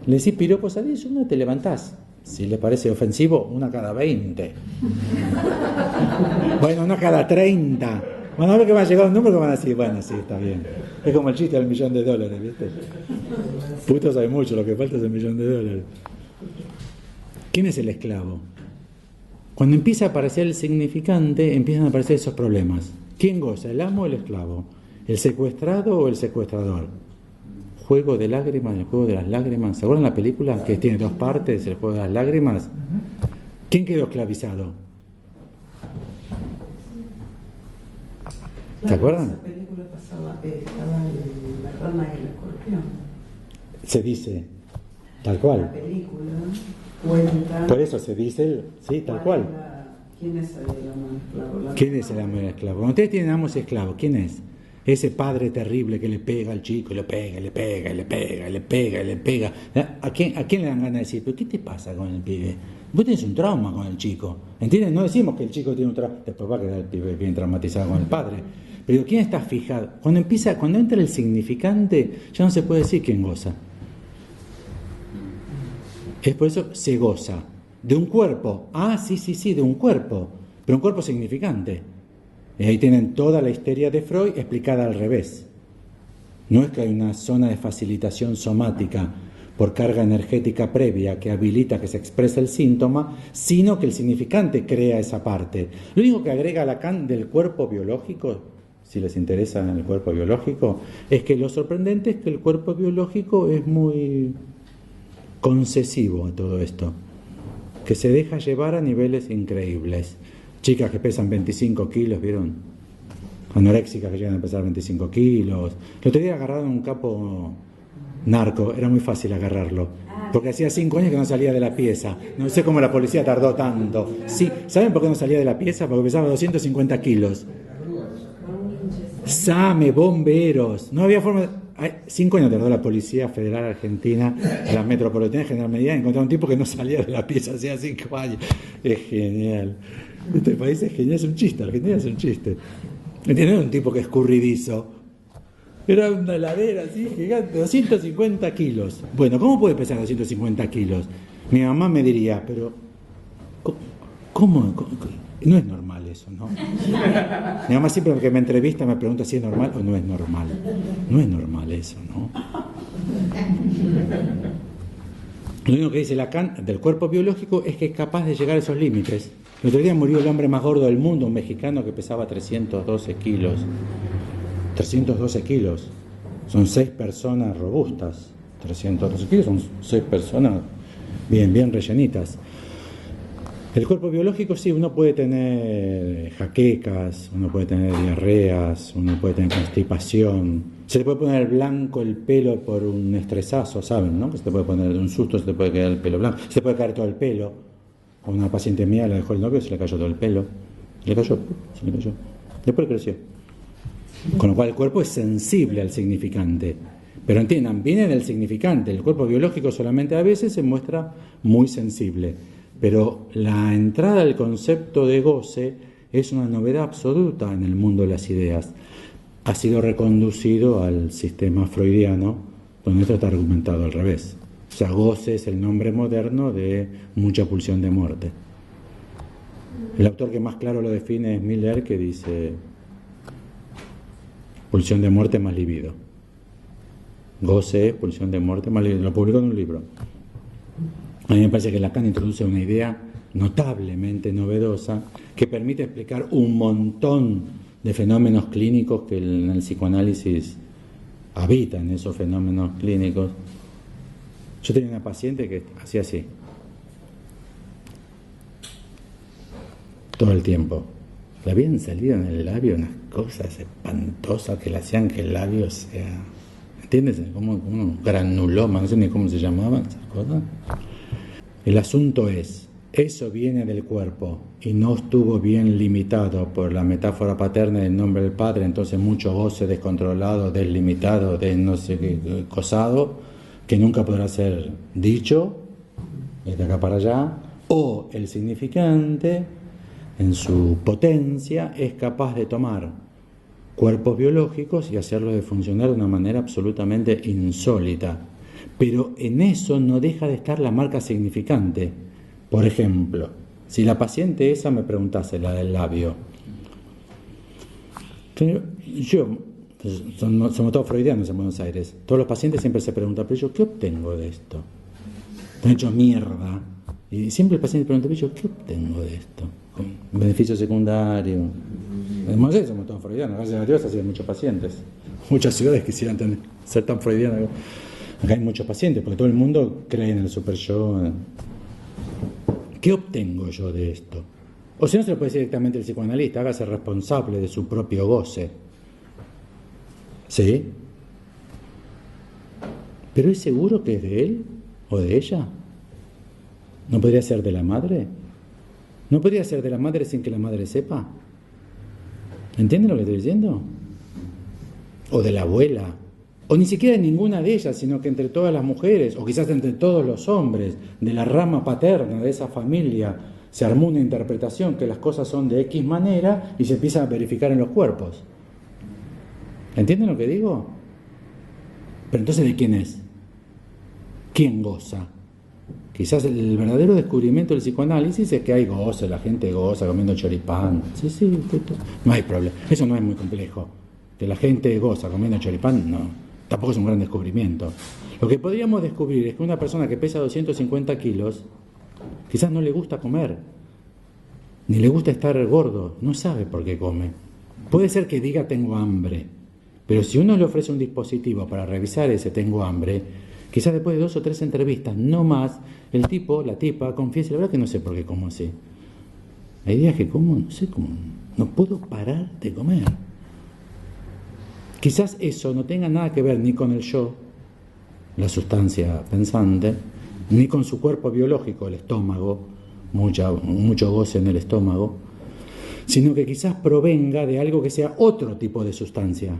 le decís piropos a 10, una te levantás. Si le parece ofensivo, una cada 20. Bueno, una cada 30. Bueno, a ver que va a llegar un número que van a decir, bueno, sí, está bien. Es como el chiste del $1.000.000, ¿viste? Putos hay mucho, lo que falta es el $1.000.000. ¿Quién es el esclavo? Cuando empieza a aparecer el significante, empiezan a aparecer esos problemas. ¿Quién goza, el amo o el esclavo? ¿El secuestrado o el secuestrador? Juego de lágrimas, el juego de las lágrimas. ¿Se acuerdan la película que tiene dos partes, el juego de las lágrimas? ¿Quién quedó esclavizado? ¿Se acuerdan? Esa película estaba la rana y el escorpión. Se dice, tal cual. La película cuenta. Por eso se dice, sí, tal cual. ¿Quién es el amo esclavo? ¿Quién es el amo esclavo? Cuando ustedes tienen amos esclavos, ¿quién es? Ese padre terrible que le pega al chico, y le pega, y le pega, y le pega, y le pega, y le pega. ¿A quién le dan ganas de decir, pero qué te pasa con el pibe? Vos tenés un trauma con el chico. ¿Entiendes? No decimos que el chico tiene un trauma. Después va a quedar el pibe bien traumatizado con el padre. Pero ¿quién está fijado? Cuando entra el significante, ya no se puede decir quién goza. Es por eso se goza. De un cuerpo. Ah, sí, de un cuerpo. Pero un cuerpo significante. Y ahí tienen toda la histeria de Freud explicada al revés. No es que hay una zona de facilitación somática por carga energética previa que habilita que se exprese el síntoma, sino que el significante crea esa parte. Lo único que agrega Lacan del cuerpo biológico, si les interesa el cuerpo biológico, es que lo sorprendente es que el cuerpo biológico es muy concesivo a todo esto, que se deja llevar a niveles increíbles. Chicas que pesan 25 kilos, ¿vieron? Anoréxicas que llegan a pesar 25 kilos. El otro día agarraron un capo narco, era muy fácil agarrarlo, porque hacía 5 años que no salía de la pieza. No sé cómo la policía tardó tanto. Sí, ¿saben por qué no salía de la pieza? Porque pesaba 250 kilos. SAME, bomberos, no había forma de... 5 años tardó la Policía Federal Argentina, la Metropolitana General Medina, en encontrar un tipo que no salía de la pieza hacía 5 años. Es genial. Este país es genial, es un chiste, Argentina es un chiste. ¿Entiendes? No era un tipo que escurridizo. Era una heladera así, gigante, 250 kilos. Bueno, ¿cómo puede pesar 250 kilos? Mi mamá me diría, pero... ¿Cómo? No es normal eso, ¿no? Mi mamá siempre que me entrevista me pregunta si es normal o no es normal. No es normal eso, ¿no? Lo único que dice Lacan del cuerpo biológico es que es capaz de llegar a esos límites. El otro día murió el hombre más gordo del mundo, un mexicano que pesaba 312 kilos. 312 kilos. Son 6 personas robustas. 312 kilos son 6 personas bien rellenitas. El cuerpo biológico sí, uno puede tener jaquecas, uno puede tener diarreas, uno puede tener constipación. Se te puede poner blanco el pelo por un estresazo, ¿saben? ¿No? Que se te puede poner de un susto, se te puede quedar el pelo blanco. Se te puede caer todo el pelo. A una paciente mía la dejó el novio, se le cayó todo el pelo. Se le cayó. Después creció. Con lo cual el cuerpo es sensible al significante. Pero entiendan, viene del significante. El cuerpo biológico solamente a veces se muestra muy sensible. Pero la entrada al concepto de goce es una novedad absoluta en el mundo de las ideas. Ha sido reconducido al sistema freudiano, donde esto está argumentado al revés. O sea, goce es el nombre moderno de mucha pulsión de muerte. El autor que más claro lo define es Miller, que dice pulsión de muerte más libido. Goce es pulsión de muerte más libido. Lo publicó en un libro. A mí me parece que Lacan introduce una idea notablemente novedosa que permite explicar un montón de fenómenos clínicos que en el psicoanálisis habitan, esos fenómenos clínicos. Yo tenía una paciente que hacía así todo el tiempo. Le habían salido en el labio unas cosas espantosas que le hacían que el labio sea... ¿Entiendes? Como un granuloma, no sé ni cómo se llamaban esas cosas. El asunto es, eso viene del cuerpo y no estuvo bien limitado por la metáfora paterna del nombre del padre, entonces mucho goce descontrolado, deslimitado, de no sé qué cosado, que nunca podrá ser dicho, de acá para allá, o el significante, en su potencia, es capaz de tomar cuerpos biológicos y hacerlos de funcionar de una manera absolutamente insólita. Pero en eso no deja de estar la marca significante. Por ejemplo, si la paciente esa me preguntase, la del labio, somos todos freudianos en Buenos Aires, todos los pacientes siempre se preguntan, pero yo, ¿qué obtengo de esto? Están hechos mierda. Y siempre el paciente pregunta, pero yo, ¿qué obtengo de esto? Un beneficio secundario. En Buenos Aires somos todos freudianos, gracias a Dios así hay muchos pacientes. Muchas ciudades quisieran ser tan freudianas. Acá hay muchos pacientes, porque todo el mundo cree en el super yo. ¿Qué obtengo yo de esto? O si no, se lo puede decir directamente el psicoanalista, hágase responsable de su propio goce. ¿Sí? ¿Pero es seguro que es de él o de ella? ¿No podría ser de la madre? ¿No podría ser de la madre sin que la madre sepa? ¿Entienden lo que estoy diciendo? O de la abuela, o ni siquiera de ninguna de ellas, sino que entre todas las mujeres, o quizás entre todos los hombres de la rama paterna de esa familia, se armó una interpretación que las cosas son de X manera y se empieza a verificar en los cuerpos. ¿Entienden lo que digo? Pero entonces, ¿de quién es? ¿Quién goza? Quizás el verdadero descubrimiento del psicoanálisis es que hay goce, la gente goza comiendo choripán. Sí, no hay problema. Eso no es muy complejo. Que la gente goza comiendo choripán, no. Tampoco es un gran descubrimiento. Lo que podríamos descubrir es que una persona que pesa 250 kilos, quizás no le gusta comer, ni le gusta estar gordo, no sabe por qué come. Puede ser que diga tengo hambre, pero si uno le ofrece un dispositivo para revisar ese tengo hambre, quizás después de 2 o 3 entrevistas, no más, el tipo, la tipa, confiese, la verdad que no sé por qué como así. Hay días que como, no sé cómo, no puedo parar de comer. Quizás eso no tenga nada que ver ni con el yo, la sustancia pensante, ni con su cuerpo biológico, el estómago, mucho goce en el estómago, sino que quizás provenga de algo que sea otro tipo de sustancia.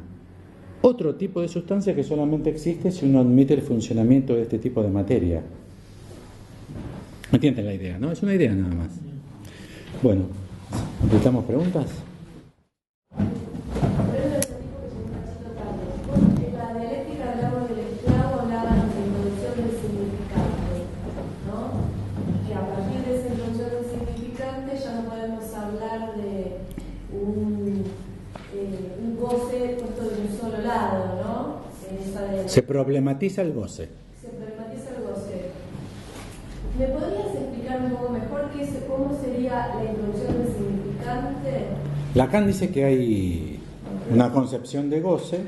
Otro tipo de sustancia que solamente existe si uno admite el funcionamiento de este tipo de materia. ¿Entienden la idea, no? Es una idea nada más. Bueno, ¿necesitamos preguntas? La dialéctica del árbol del esclavo hablaba de introducción del significante, ¿no? Que a partir de esa introducción del significante ya no podemos hablar de un goce puesto de un solo lado, ¿no? Se problematiza el goce. Se problematiza el goce. ¿Me podrías explicar un poco mejor cómo sería la introducción del significante? Lacan dice que hay una concepción de goce,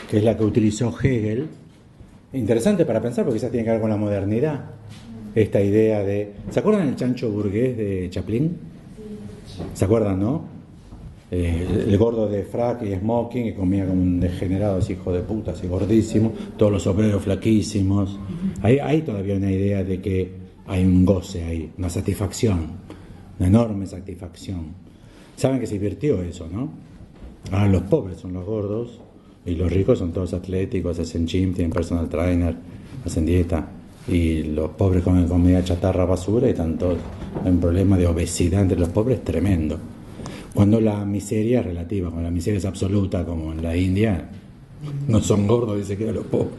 que es la que utilizó Hegel. Interesante para pensar porque quizás tiene que ver con la modernidad. Esta idea de... ¿Se acuerdan del chancho burgués de Chaplin? ¿Se acuerdan, no? El gordo de frac y smoking que comía como un degenerado, ese hijo de puta, así gordísimo, todos los obreros flaquísimos. Hay todavía una idea de que hay un goce ahí, una satisfacción, una enorme satisfacción. Saben que se invirtió eso, ¿no? Ahora los pobres son los gordos y los ricos son todos atléticos, hacen gym, tienen personal trainer, hacen dieta. Y los pobres comen comida chatarra, basura y están todos en un problema de obesidad entre los pobres tremendo. Cuando la miseria es relativa, cuando la miseria es absoluta, como en la India, no son gordos y se quedan los pobres.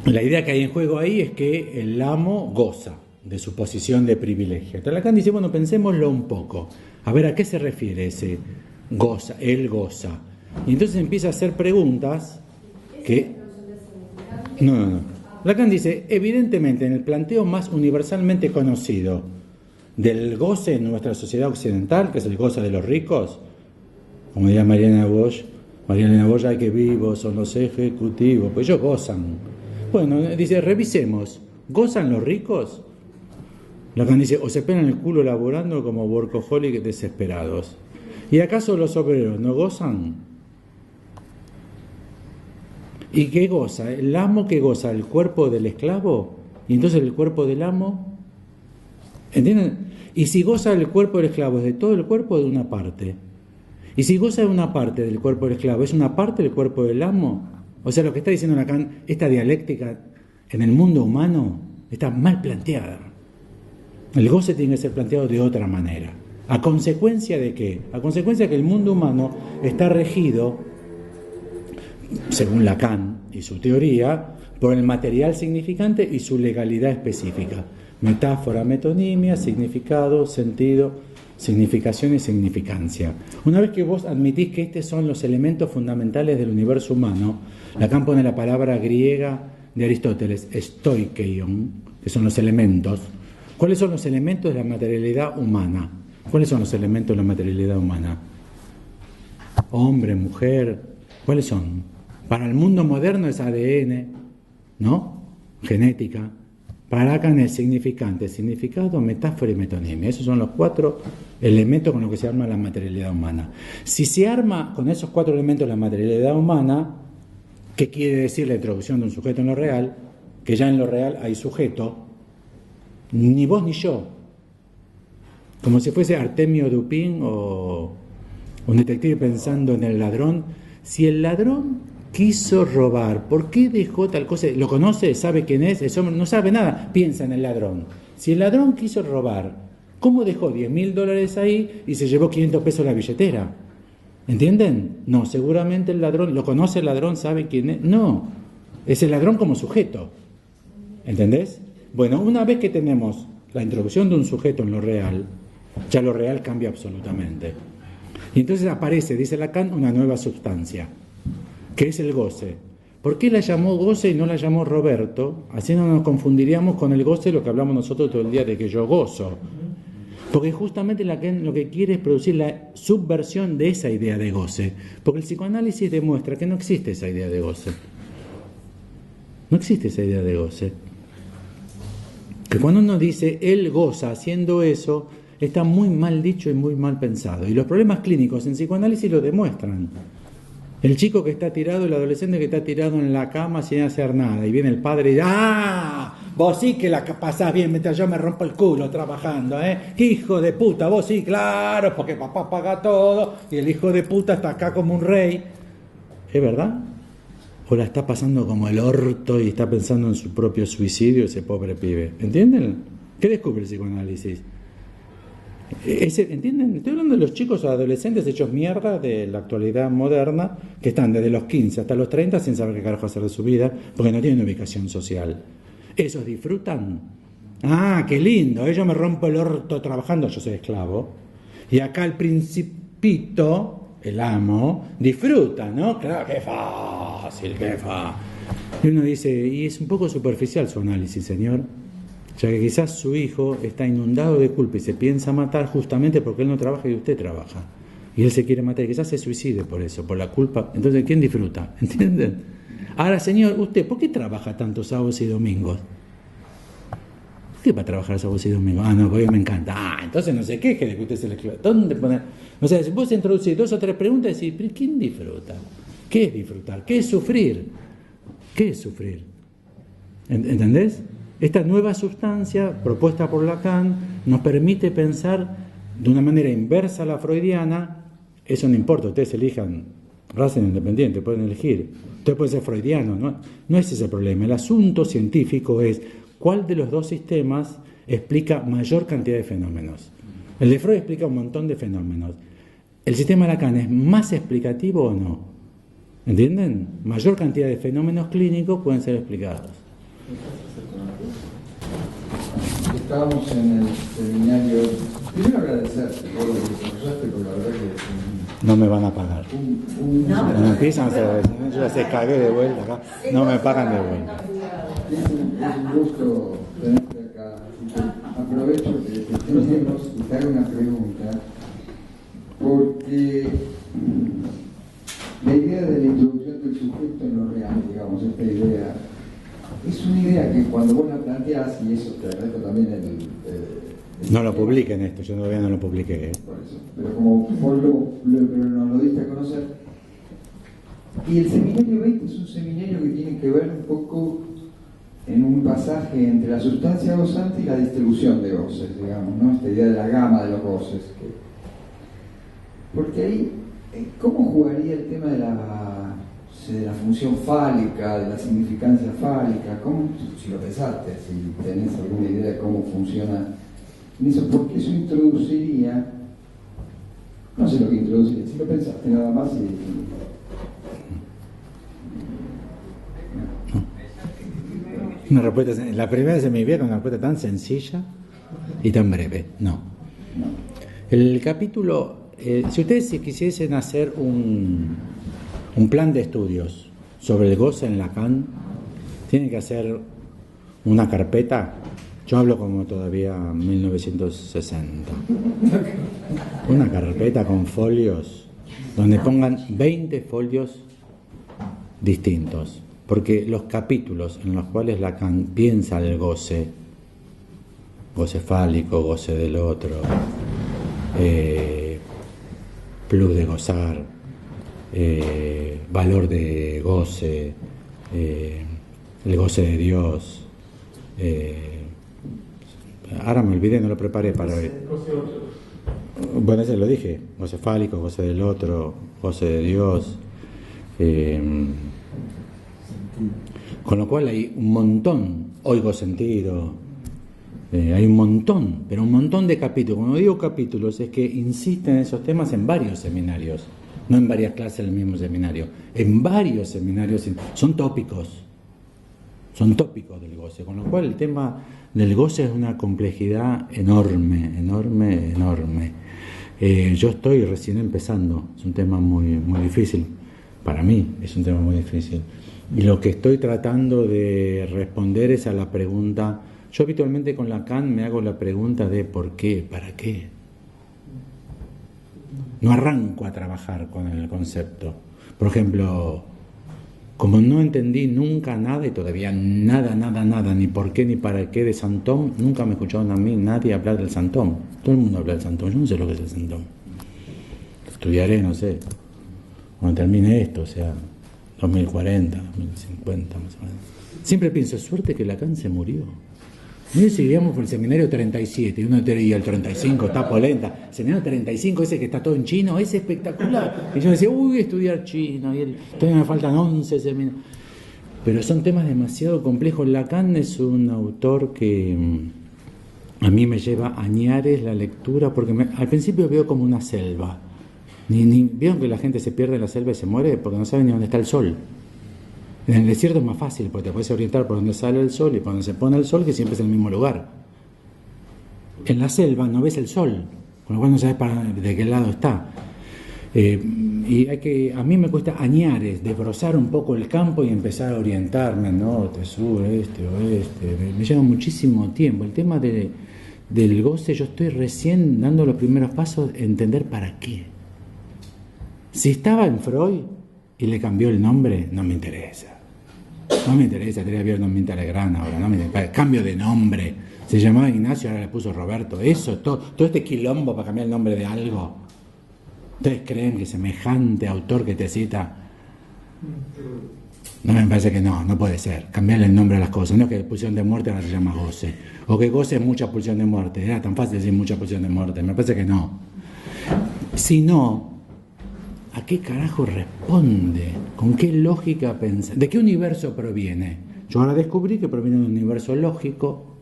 La idea que hay en juego ahí es que el amo goza de su posición de privilegio. Entonces Lacan dice, bueno, pensémoslo un poco. A ver, ¿a qué se refiere ese goza? Él goza. Y entonces empieza a hacer preguntas que... No. Lacan dice, evidentemente, en el planteo más universalmente conocido del goce en nuestra sociedad occidental, que es el goce de los ricos, como diría Mariana Bosch, ay que vivos son los ejecutivos, pues ellos gozan. Bueno, dice, revisemos, ¿gozan los ricos? Lacan dice, o se pegan el culo laborando como workaholic desesperados. ¿Y acaso los obreros no gozan? ¿Y qué goza? ¿El amo que goza? ¿El cuerpo del esclavo? ¿Y entonces el cuerpo del amo? ¿Entienden? Y si goza el cuerpo del esclavo, ¿es de todo el cuerpo o de una parte? Y si goza de una parte del cuerpo del esclavo, ¿es una parte del cuerpo del amo? O sea, lo que está diciendo Lacan, esta dialéctica en el mundo humano está mal planteada. El goce tiene que ser planteado de otra manera. ¿A consecuencia de qué? A consecuencia de que el mundo humano está regido, según Lacan y su teoría, por el material significante y su legalidad específica. Metáfora, metonimia, significado, sentido, significación y significancia. Una vez que vos admitís que estos son los elementos fundamentales del universo humano, Lacan pone la palabra griega de Aristóteles, stoikeion, que son los elementos. ¿Cuáles son los elementos de la materialidad humana? ¿Cuáles son los elementos de la materialidad humana? Hombre, mujer, ¿cuáles son? Para el mundo moderno es ADN, ¿no? Genética. Para Lacan es significante, significado, metáfora y metonimia. Esos son los 4 elementos con los que se arma la materialidad humana. Si se arma con esos 4 elementos la materialidad humana, ¿qué quiere decir la introducción de un sujeto en lo real? Que ya en lo real hay sujeto, ni vos ni yo. Como si fuese Artemio Dupin o un detective pensando en el ladrón. Si el ladrón quiso robar, ¿por qué dejó tal cosa? ¿Lo conoce? ¿Sabe quién es? Ese hombre no sabe nada, piensa en el ladrón. Si el ladrón quiso robar, ¿cómo dejó $10.000 ahí y se llevó 500 pesos en la billetera? ¿Entienden? No, seguramente el ladrón, ¿lo conoce el ladrón? ¿Sabe quién es? No, es el ladrón como sujeto. ¿Entendés? Bueno, una vez que tenemos la introducción de un sujeto en lo real, ya lo real cambia absolutamente. Y entonces aparece, dice Lacan, una nueva sustancia, que es el goce. ¿Por qué la llamó goce y no la llamó Roberto? Así no nos confundiríamos con el goce, lo que hablamos nosotros todo el día de que yo gozo. Porque justamente Lacan lo que quiere es producir la subversión de esa idea de goce. Porque el psicoanálisis demuestra que no existe esa idea de goce. No existe esa idea de goce. Que cuando uno dice él goza haciendo eso, está muy mal dicho y muy mal pensado. Y los problemas clínicos en psicoanálisis lo demuestran. El chico que está tirado, el adolescente que está tirado en la cama sin hacer nada, y viene el padre y dice, ¡ah! Vos sí que la pasás bien mientras yo me rompo el culo trabajando, ¿eh? ¡Hijo de puta! Vos sí, claro, porque papá paga todo, y el hijo de puta está acá como un rey. ¿Es verdad? ¿O la está pasando como el orto y está pensando en su propio suicidio ese pobre pibe? ¿Entienden? ¿Qué descubre el psicoanálisis? ¿Entienden? Estoy hablando de los chicos o adolescentes hechos mierda de la actualidad moderna, que están desde los 15 hasta los 30 sin saber qué carajo hacer de su vida, porque no tienen ubicación social. ¿Esos disfrutan? ¡Ah, qué lindo! Yo me rompo el orto trabajando, yo soy esclavo. Y acá el principito, el amo, disfruta, ¿no? Claro, qué fácil, qué fácil. Y uno dice, y es un poco superficial su análisis, señor. Ya que quizás su hijo está inundado de culpa y se piensa matar justamente porque él no trabaja y usted trabaja. Y él se quiere matar y quizás se suicide por eso, por la culpa. Entonces, ¿quién disfruta? ¿Entienden? Ahora, señor, usted, ¿por qué trabaja tantos sábados y domingos? ¿Por qué va a trabajar sábados y domingos? Ah, no, porque me encanta. Ah, entonces no se queje de que usted se le escriba. ¿Dónde poner? O sea, si vos introducís 2 o 3 preguntas y decís, ¿pero quién disfruta? ¿Qué es disfrutar? ¿Qué es sufrir? ¿Qué es sufrir? ¿Entendés? Esta nueva sustancia propuesta por Lacan nos permite pensar de una manera inversa a la freudiana. Eso no importa, ustedes elijan raza independiente, pueden elegir. Usted puede ser freudiano, no es ese el problema. El asunto científico es cuál de los 2 sistemas explica mayor cantidad de fenómenos. El de Freud explica un montón de fenómenos. ¿El sistema Lacan es más explicativo o no? ¿Entienden? Mayor cantidad de fenómenos clínicos pueden ser explicados. Estábamos en el seminario. Primero agradecerte por lo que desarrollaste, porque la verdad que no me van a pagar. No empiezan a hacer, yo ya se cagué de vuelta acá. No me pagan de vuelta. Es un gusto tenerte acá. Aprovecho que te tenemos y te hago una pregunta, porque la idea de la introducción del sujeto en lo real, digamos, esta idea, es una idea que cuando vos la planteás, y eso te agradezco también no lo publiquen esto, yo todavía no lo publiqué. Por eso, pero como vos nos lo diste a conocer. Y el seminario 20 es un seminario que tiene que ver un poco en un pasaje entre la sustancia gozante y la distribución de goces, digamos, ¿no? Esta idea de la gama de los goces. Porque ahí, ¿cómo jugaría el tema de la función fálica, de la significancia fálica? ¿Cómo, si lo pensaste, si tenés alguna idea de cómo funciona en eso? Porque eso introduciría, no sé lo que introduciría, si lo pensaste nada más Una respuesta, la primera se me viene una respuesta tan sencilla y tan breve. No. El capítulo, si ustedes quisiesen hacer un plan de estudios sobre el goce en Lacan, tienen que hacer una carpeta. Yo hablo como todavía 1960. Una carpeta con folios donde pongan 20 folios distintos. Porque los capítulos en los cuales Lacan piensa el goce goce fálico, goce del otro, plus de gozar, valor de goce, el goce de Dios. Ahora me olvidé, no lo preparé para hoy. Bueno, ese lo dije, goce fálico, goce del otro, goce de Dios. Con lo cual hay un montón, oigo sentido, hay un montón, pero un montón de capítulos. Cuando digo capítulos es que insisten en esos temas en varios seminarios, no en varias clases del mismo seminario, en varios seminarios, son tópicos del goce, con lo cual el tema del goce es una complejidad enorme. Yo estoy recién empezando, es un tema muy difícil, para mí es un tema muy difícil. Y lo que estoy tratando de responder es a la pregunta, yo habitualmente con Lacan me hago la pregunta de ¿por qué? ¿Para qué? No arranco a trabajar con el concepto. Por ejemplo, como no entendí nunca nada y todavía nada, ni por qué ni para qué de Santón, nunca me escucharon a mí nadie hablar del Santón. Todo el mundo habla del Santón, yo no sé lo que es el Santón. Estudiaré, no sé, cuando termine esto, o sea, 2040, 2050 más o menos. Siempre pienso, suerte que Lacan se murió. Mire si vivíamos por el seminario 37 y uno diría el 35, está polenta. El seminario 35, ese que está todo en chino, es espectacular. Y yo decía, estudiar chino, y todavía me faltan 11 seminarios. Pero son temas demasiado complejos. Lacan es un autor que a mí me lleva añares la lectura, porque al principio veo como una selva. ¿Vieron que la gente se pierde en la selva y se muere? Porque no saben ni dónde está el sol. En el desierto es más fácil, porque te puedes orientar por dónde sale el sol y por dónde se pone el sol, que siempre es el mismo lugar. En la selva no ves el sol, con lo cual no sabes de qué lado está. Y a mí me cuesta añares, desbrozar un poco el campo y empezar a orientarme, norte, sur, este, oeste. Me lleva muchísimo tiempo. El tema del goce, yo estoy recién dando los primeros pasos a entender para qué. Si estaba en Freud y le cambió el nombre, no me interesa. No me interesa, tendría que ver Domínguez Alegrán ahora, no me interesa. Cambio de nombre. Se llamaba Ignacio, ahora le puso Roberto. Eso, todo este quilombo para cambiar el nombre de algo. ¿Ustedes creen que semejante autor que te cita? No, me parece que no puede ser. Cambiarle el nombre a las cosas. No es que pulsión de muerte ahora se llama goce. O que goce es mucha pulsión de muerte. Era tan fácil decir mucha pulsión de muerte. Me parece que no. Si no, ¿a qué carajo responde? ¿Con qué lógica pensa? ¿De qué universo proviene? Yo ahora descubrí que proviene de un universo lógico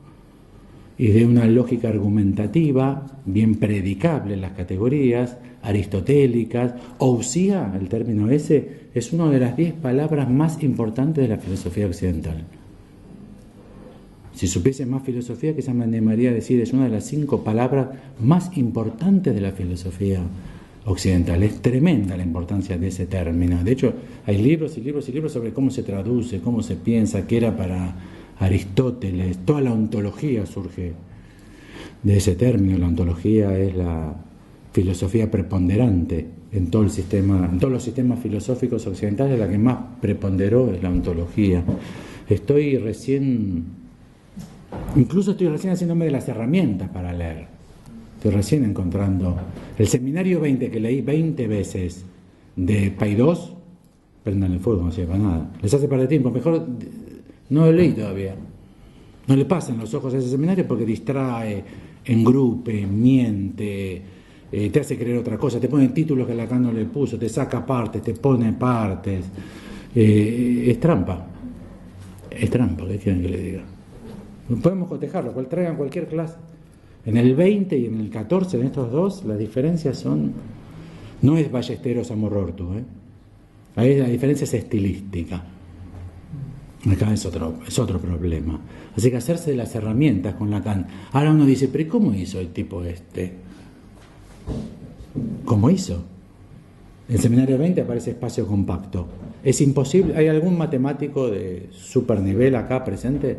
y de una lógica argumentativa, bien predicable en las categorías, aristotélicas. Ousia, el término ese, es una de las 10 palabras más importantes de la filosofía occidental. Si supiese más filosofía, quizás me animaría a decir, es una de las 5 palabras más importantes de la filosofía occidental. Es tremenda la importancia de ese término. De hecho, hay libros y libros y libros sobre cómo se traduce, cómo se piensa, qué era para Aristóteles. Toda la ontología surge de ese término. La ontología es la filosofía preponderante en todo el sistema, en todos los sistemas filosóficos occidentales. La que más preponderó es la ontología. Incluso estoy recién haciéndome de las herramientas para leer. Estoy recién encontrando el seminario 20 que leí 20 veces de Paidós. Prendan el fuego, no sirve para nada. Les hace perder tiempo. Mejor no lo leí todavía. No le pasan los ojos a ese seminario porque distrae, engrupe, miente, te hace creer otra cosa, te pone títulos que Lacan no le puso, te saca partes, te pone partes. Es trampa. Es trampa, ¿qué quieren que le diga? Podemos cotejarlo, traigan cualquier clase. En el 20 y en el 14, en estos dos, las diferencias son... No es Ballesteros Amorortu, Ahí la diferencia es estilística. Acá es otro problema. Así que hacerse de las herramientas con Lacan. Ahora uno dice, pero ¿cómo hizo el tipo este? ¿Cómo hizo? En el seminario 20 aparece espacio compacto. Es imposible. ¿Hay algún matemático de super nivel acá presente?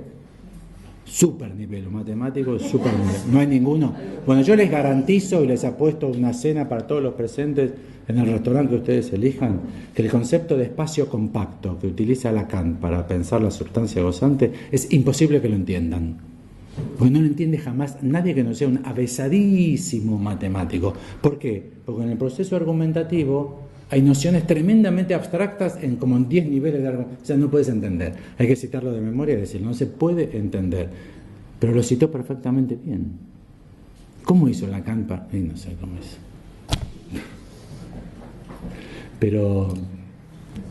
Super nivel, matemático, super nivel. ¿No hay ninguno? Bueno, yo les garantizo y les apuesto una cena para todos los presentes en el restaurante que ustedes elijan, que el concepto de espacio compacto que utiliza Lacan para pensar la sustancia gozante es imposible que lo entiendan. Porque no lo entiende jamás nadie que no sea un avesadísimo matemático. ¿Por qué? Porque en el proceso argumentativo hay nociones tremendamente abstractas como en 10 niveles de argumentación. O sea, no puedes entender. Hay que citarlo de memoria y decir, no se puede entender. Pero lo citó perfectamente bien. ¿Cómo hizo Lacan? No sé cómo hizo. Pero,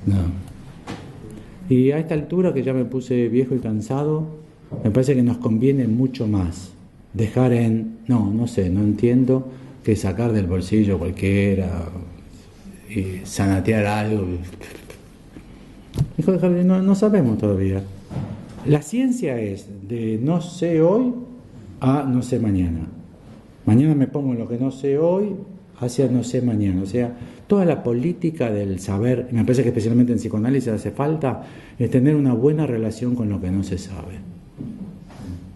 no. Y a esta altura que ya me puse viejo y cansado, me parece que nos conviene mucho más dejar en, no sé, no entiendo, que sacar del bolsillo cualquiera y sanatear algo. No sabemos todavía. La ciencia es de no sé hoy a no sé mañana. Mañana me pongo en lo que no sé hoy hacia no sé mañana. O sea, toda la política del saber, me parece que especialmente en psicoanálisis hace falta, es tener una buena relación con lo que no se sabe.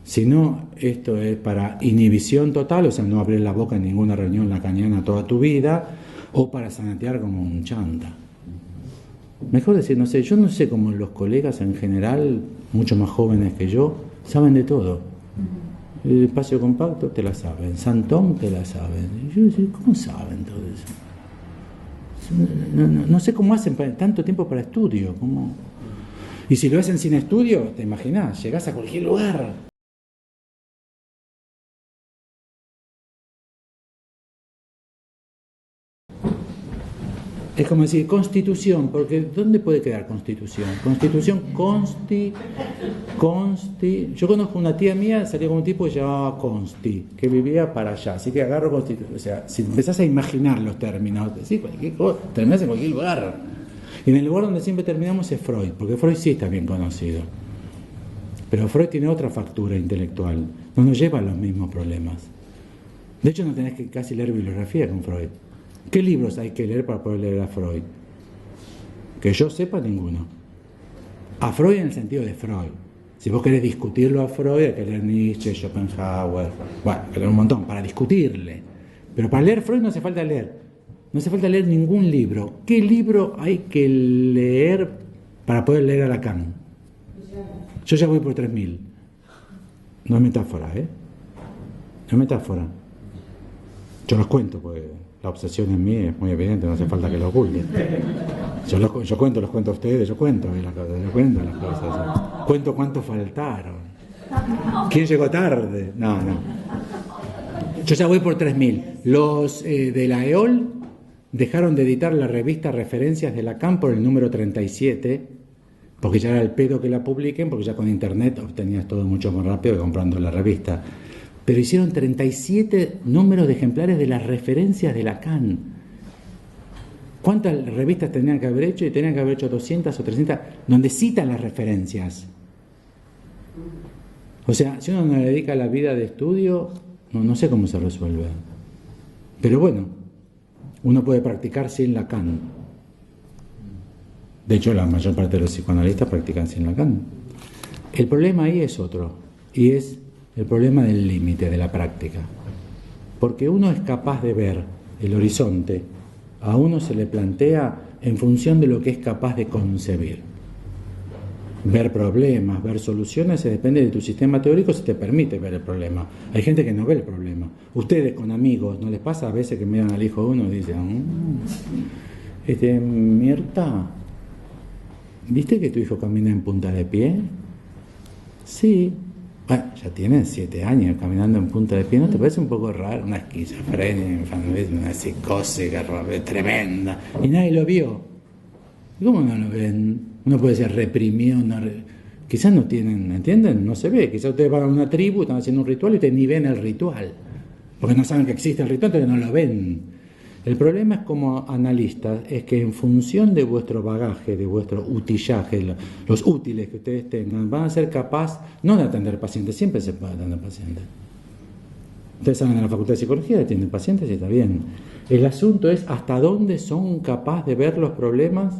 Si no, esto es para inhibición total, o sea, no abrir la boca en ninguna reunión lacaniana toda tu vida, o para sanatear como un chanta. Mejor decir, no sé, yo no sé cómo los colegas en general, mucho más jóvenes que yo, saben de todo. El espacio compacto te la saben, Santón te la saben. Y yo sé, ¿cómo saben todo eso? No sé cómo hacen tanto tiempo para estudio. ¿Cómo? Y si lo hacen sin estudio, te imaginás, llegás a cualquier lugar. Es como decir, constitución, porque ¿dónde puede quedar constitución? Constitución, Yo conozco una tía mía, salió con un tipo que se llamaba Consti, que vivía para allá, así que agarro constitución. O sea, si empezás a imaginar los términos, decís cualquier cosa, terminás en cualquier lugar. Y en el lugar donde siempre terminamos es Freud, porque Freud sí está bien conocido. Pero Freud tiene otra factura intelectual, no nos lleva a los mismos problemas. De hecho, no tenés que casi leer bibliografía con Freud. ¿Qué libros hay que leer para poder leer a Freud? Que yo sepa, ninguno. A Freud en el sentido de Freud. Si vos querés discutirlo a Freud, hay que leer Nietzsche, Schopenhauer, bueno, hay que leer un montón para discutirle. Pero para leer Freud no hace falta leer. No hace falta leer ningún libro. ¿Qué libro hay que leer para poder leer a Lacan? Yo ya voy por 3.000. No es metáfora, ¿eh? No es metáfora. Yo los cuento, porque la obsesión en mí es muy evidente, no hace falta que lo oculten. Yo cuento, los cuento a ustedes, yo cuento las cosas. Cuento cuántos faltaron. ¿Quién llegó tarde? No. Yo ya voy por 3.000. Los de la EOL dejaron de editar la revista Referencias de Lacan por el número 37, porque ya era el pedo que la publiquen, porque ya con internet obtenías todo mucho más rápido que comprando la revista. Pero hicieron 37 números de ejemplares de las Referencias de Lacan. ¿Cuántas revistas tenían que haber hecho? Y tenían que haber hecho 200 o 300, donde citan las referencias. O sea, si uno no le dedica la vida de estudio, no sé cómo se resuelve. Pero bueno, uno puede practicar sin Lacan. De hecho, la mayor parte de los psicoanalistas practican sin Lacan. El problema ahí es otro, y es el problema del límite de la práctica. Porque uno es capaz de ver el horizonte, a uno se le plantea en función de lo que es capaz de concebir. Ver problemas, ver soluciones, se depende de tu sistema teórico si te permite ver el problema. Hay gente que no ve el problema. Ustedes con amigos, ¿no les pasa a veces que miran al hijo de uno y dicen, Mirta, ¿viste que tu hijo camina en punta de pie? Sí. Bueno, ya tienes 7 años caminando en punta de pie, ¿no te parece un poco raro? Una esquizofrenia, una psicosis tremenda. Y nadie lo vio. ¿Cómo no lo ven? Uno puede ser reprimido, quizás no tienen, ¿entienden? No se ve. Quizás ustedes van a una tribu, están haciendo un ritual y ustedes ni ven el ritual. Porque no saben que existe el ritual, entonces no lo ven. El problema es como analistas, es que en función de vuestro bagaje, de vuestro utillaje, los útiles que ustedes tengan, van a ser capaces, no de atender pacientes, siempre se puede atender pacientes. Ustedes saben en la Facultad de Psicología, atienden pacientes y está bien. El asunto es hasta dónde son capaces de ver los problemas,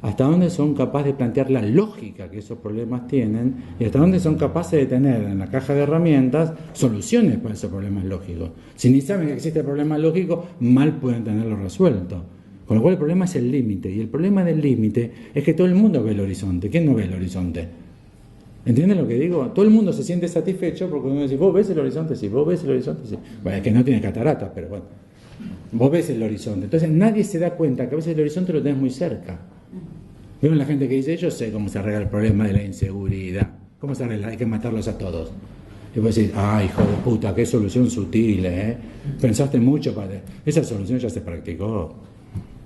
hasta dónde son capaces de plantear la lógica que esos problemas tienen y hasta dónde son capaces de tener en la caja de herramientas soluciones para esos problemas lógicos. Si ni saben que existe el problema lógico, mal pueden tenerlo resuelto. Con lo cual el problema es el límite, y el problema del límite es que todo el mundo ve el horizonte. ¿Quién no ve el horizonte? ¿Entienden lo que digo? Todo el mundo se siente satisfecho porque uno dice, ¿vos ves el horizonte? Sí, vos ves el horizonte, sí. Bueno, es que no tiene cataratas, pero bueno. Vos ves el horizonte. Entonces nadie se da cuenta que a veces el horizonte lo tenés muy cerca. ¿Vieron la gente que dice, yo sé cómo se arregla el problema de la inseguridad? ¿Cómo se arregla? Hay que matarlos a todos. Y vos decís, ay, hijo de puta, qué solución sutil, ¿eh? Pensaste mucho para... Esa solución ya se practicó.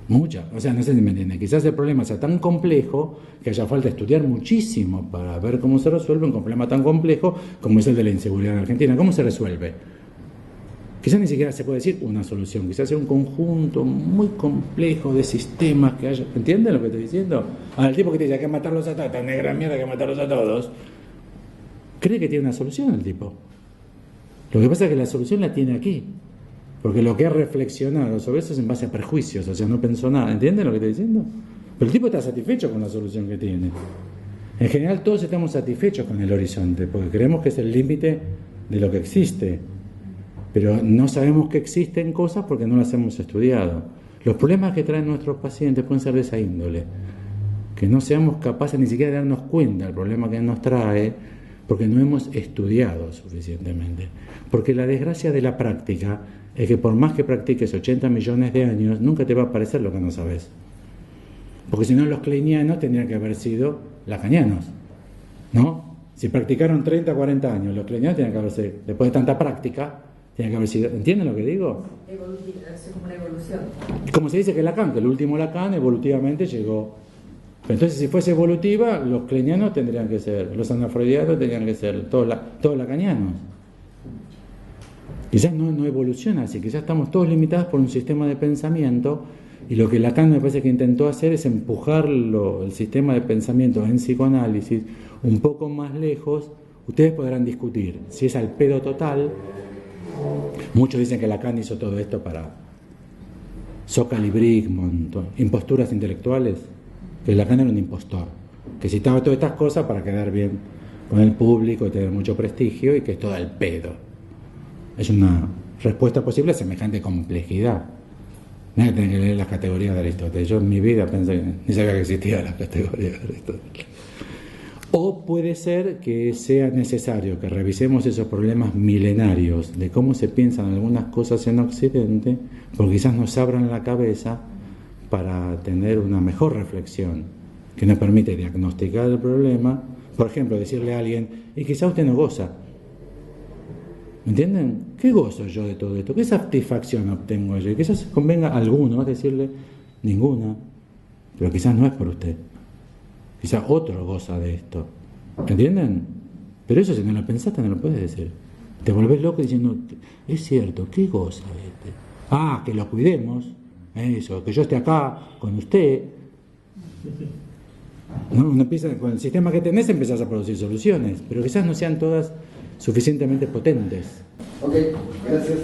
Mucha. O sea, no sé si me entienden. Quizás el problema sea tan complejo que haya falta estudiar muchísimo para ver cómo se resuelve un problema tan complejo como es el de la inseguridad en Argentina. ¿Cómo se resuelve? Quizás ni siquiera se puede decir una solución, quizás sea un conjunto muy complejo de sistemas que haya... ¿Entienden lo que estoy diciendo? Ahora, el tipo que te dice, hay que matarlos a todos, esta negra mierda, hay que matarlos a todos, cree que tiene una solución el tipo. Lo que pasa es que la solución la tiene aquí, porque lo que ha reflexionado sobre eso es en base a prejuicios, o sea, no pensó nada. ¿Entienden lo que estoy diciendo? Pero el tipo está satisfecho con la solución que tiene. En general todos estamos satisfechos con el horizonte, porque creemos que es el límite de lo que existe. Pero no sabemos que existen cosas porque no las hemos estudiado. Los problemas que traen nuestros pacientes pueden ser de esa índole. Que no seamos capaces ni siquiera de darnos cuenta del problema que nos trae porque no hemos estudiado suficientemente. Porque la desgracia de la práctica es que por más que practiques 80 millones de años, nunca te va a aparecer lo que no sabes. Porque si no, los kleinianos tendrían que haber sido lacanianos, ¿no? Si practicaron 30, 40 años, los kleinianos tenían que haber sido, después de tanta práctica, tiene que haber sido, ¿entienden lo que digo? Es como una evolución. Como se dice que Lacan, que el último Lacan evolutivamente llegó. Pero entonces, si fuese evolutiva, los kleinianos tendrían que ser, los anafrodianos tendrían que ser todos lacanianos. Quizás no evoluciona así, quizás estamos todos limitados por un sistema de pensamiento y lo que Lacan me parece que intentó hacer es empujar el sistema de pensamiento en psicoanálisis un poco más lejos. Ustedes podrán discutir si es al pedo total. Muchos dicen que Lacan hizo todo esto para Sokal y Brigmont, imposturas intelectuales, que Lacan era un impostor, que citaba todas estas cosas para quedar bien con el público y tener mucho prestigio y que es todo el pedo. Es una respuesta posible a semejante complejidad. Nadie tiene que leer las categorías de Aristóteles. Yo en mi vida pensé que ni sabía que existían las categorías de Aristóteles. O puede ser que sea necesario que revisemos esos problemas milenarios de cómo se piensan algunas cosas en Occidente, porque quizás nos abran la cabeza para tener una mejor reflexión que nos permite diagnosticar el problema. Por ejemplo, decirle a alguien, y quizás usted no goza. ¿Me entienden? ¿Qué gozo yo de todo esto? ¿Qué satisfacción obtengo yo? Y quizás convenga a alguno decirle, ninguna, pero quizás no es por usted. Quizás otro goza de esto. ¿Entienden? Pero eso si no lo pensaste no lo puedes decir. Te volvés loco diciendo, es cierto, ¿qué goza este? Ah, que lo cuidemos, eso, que yo esté acá con usted. ¿No? Uno empieza, con el sistema que tenés empezás a producir soluciones, pero quizás no sean todas suficientemente potentes. Ok, gracias.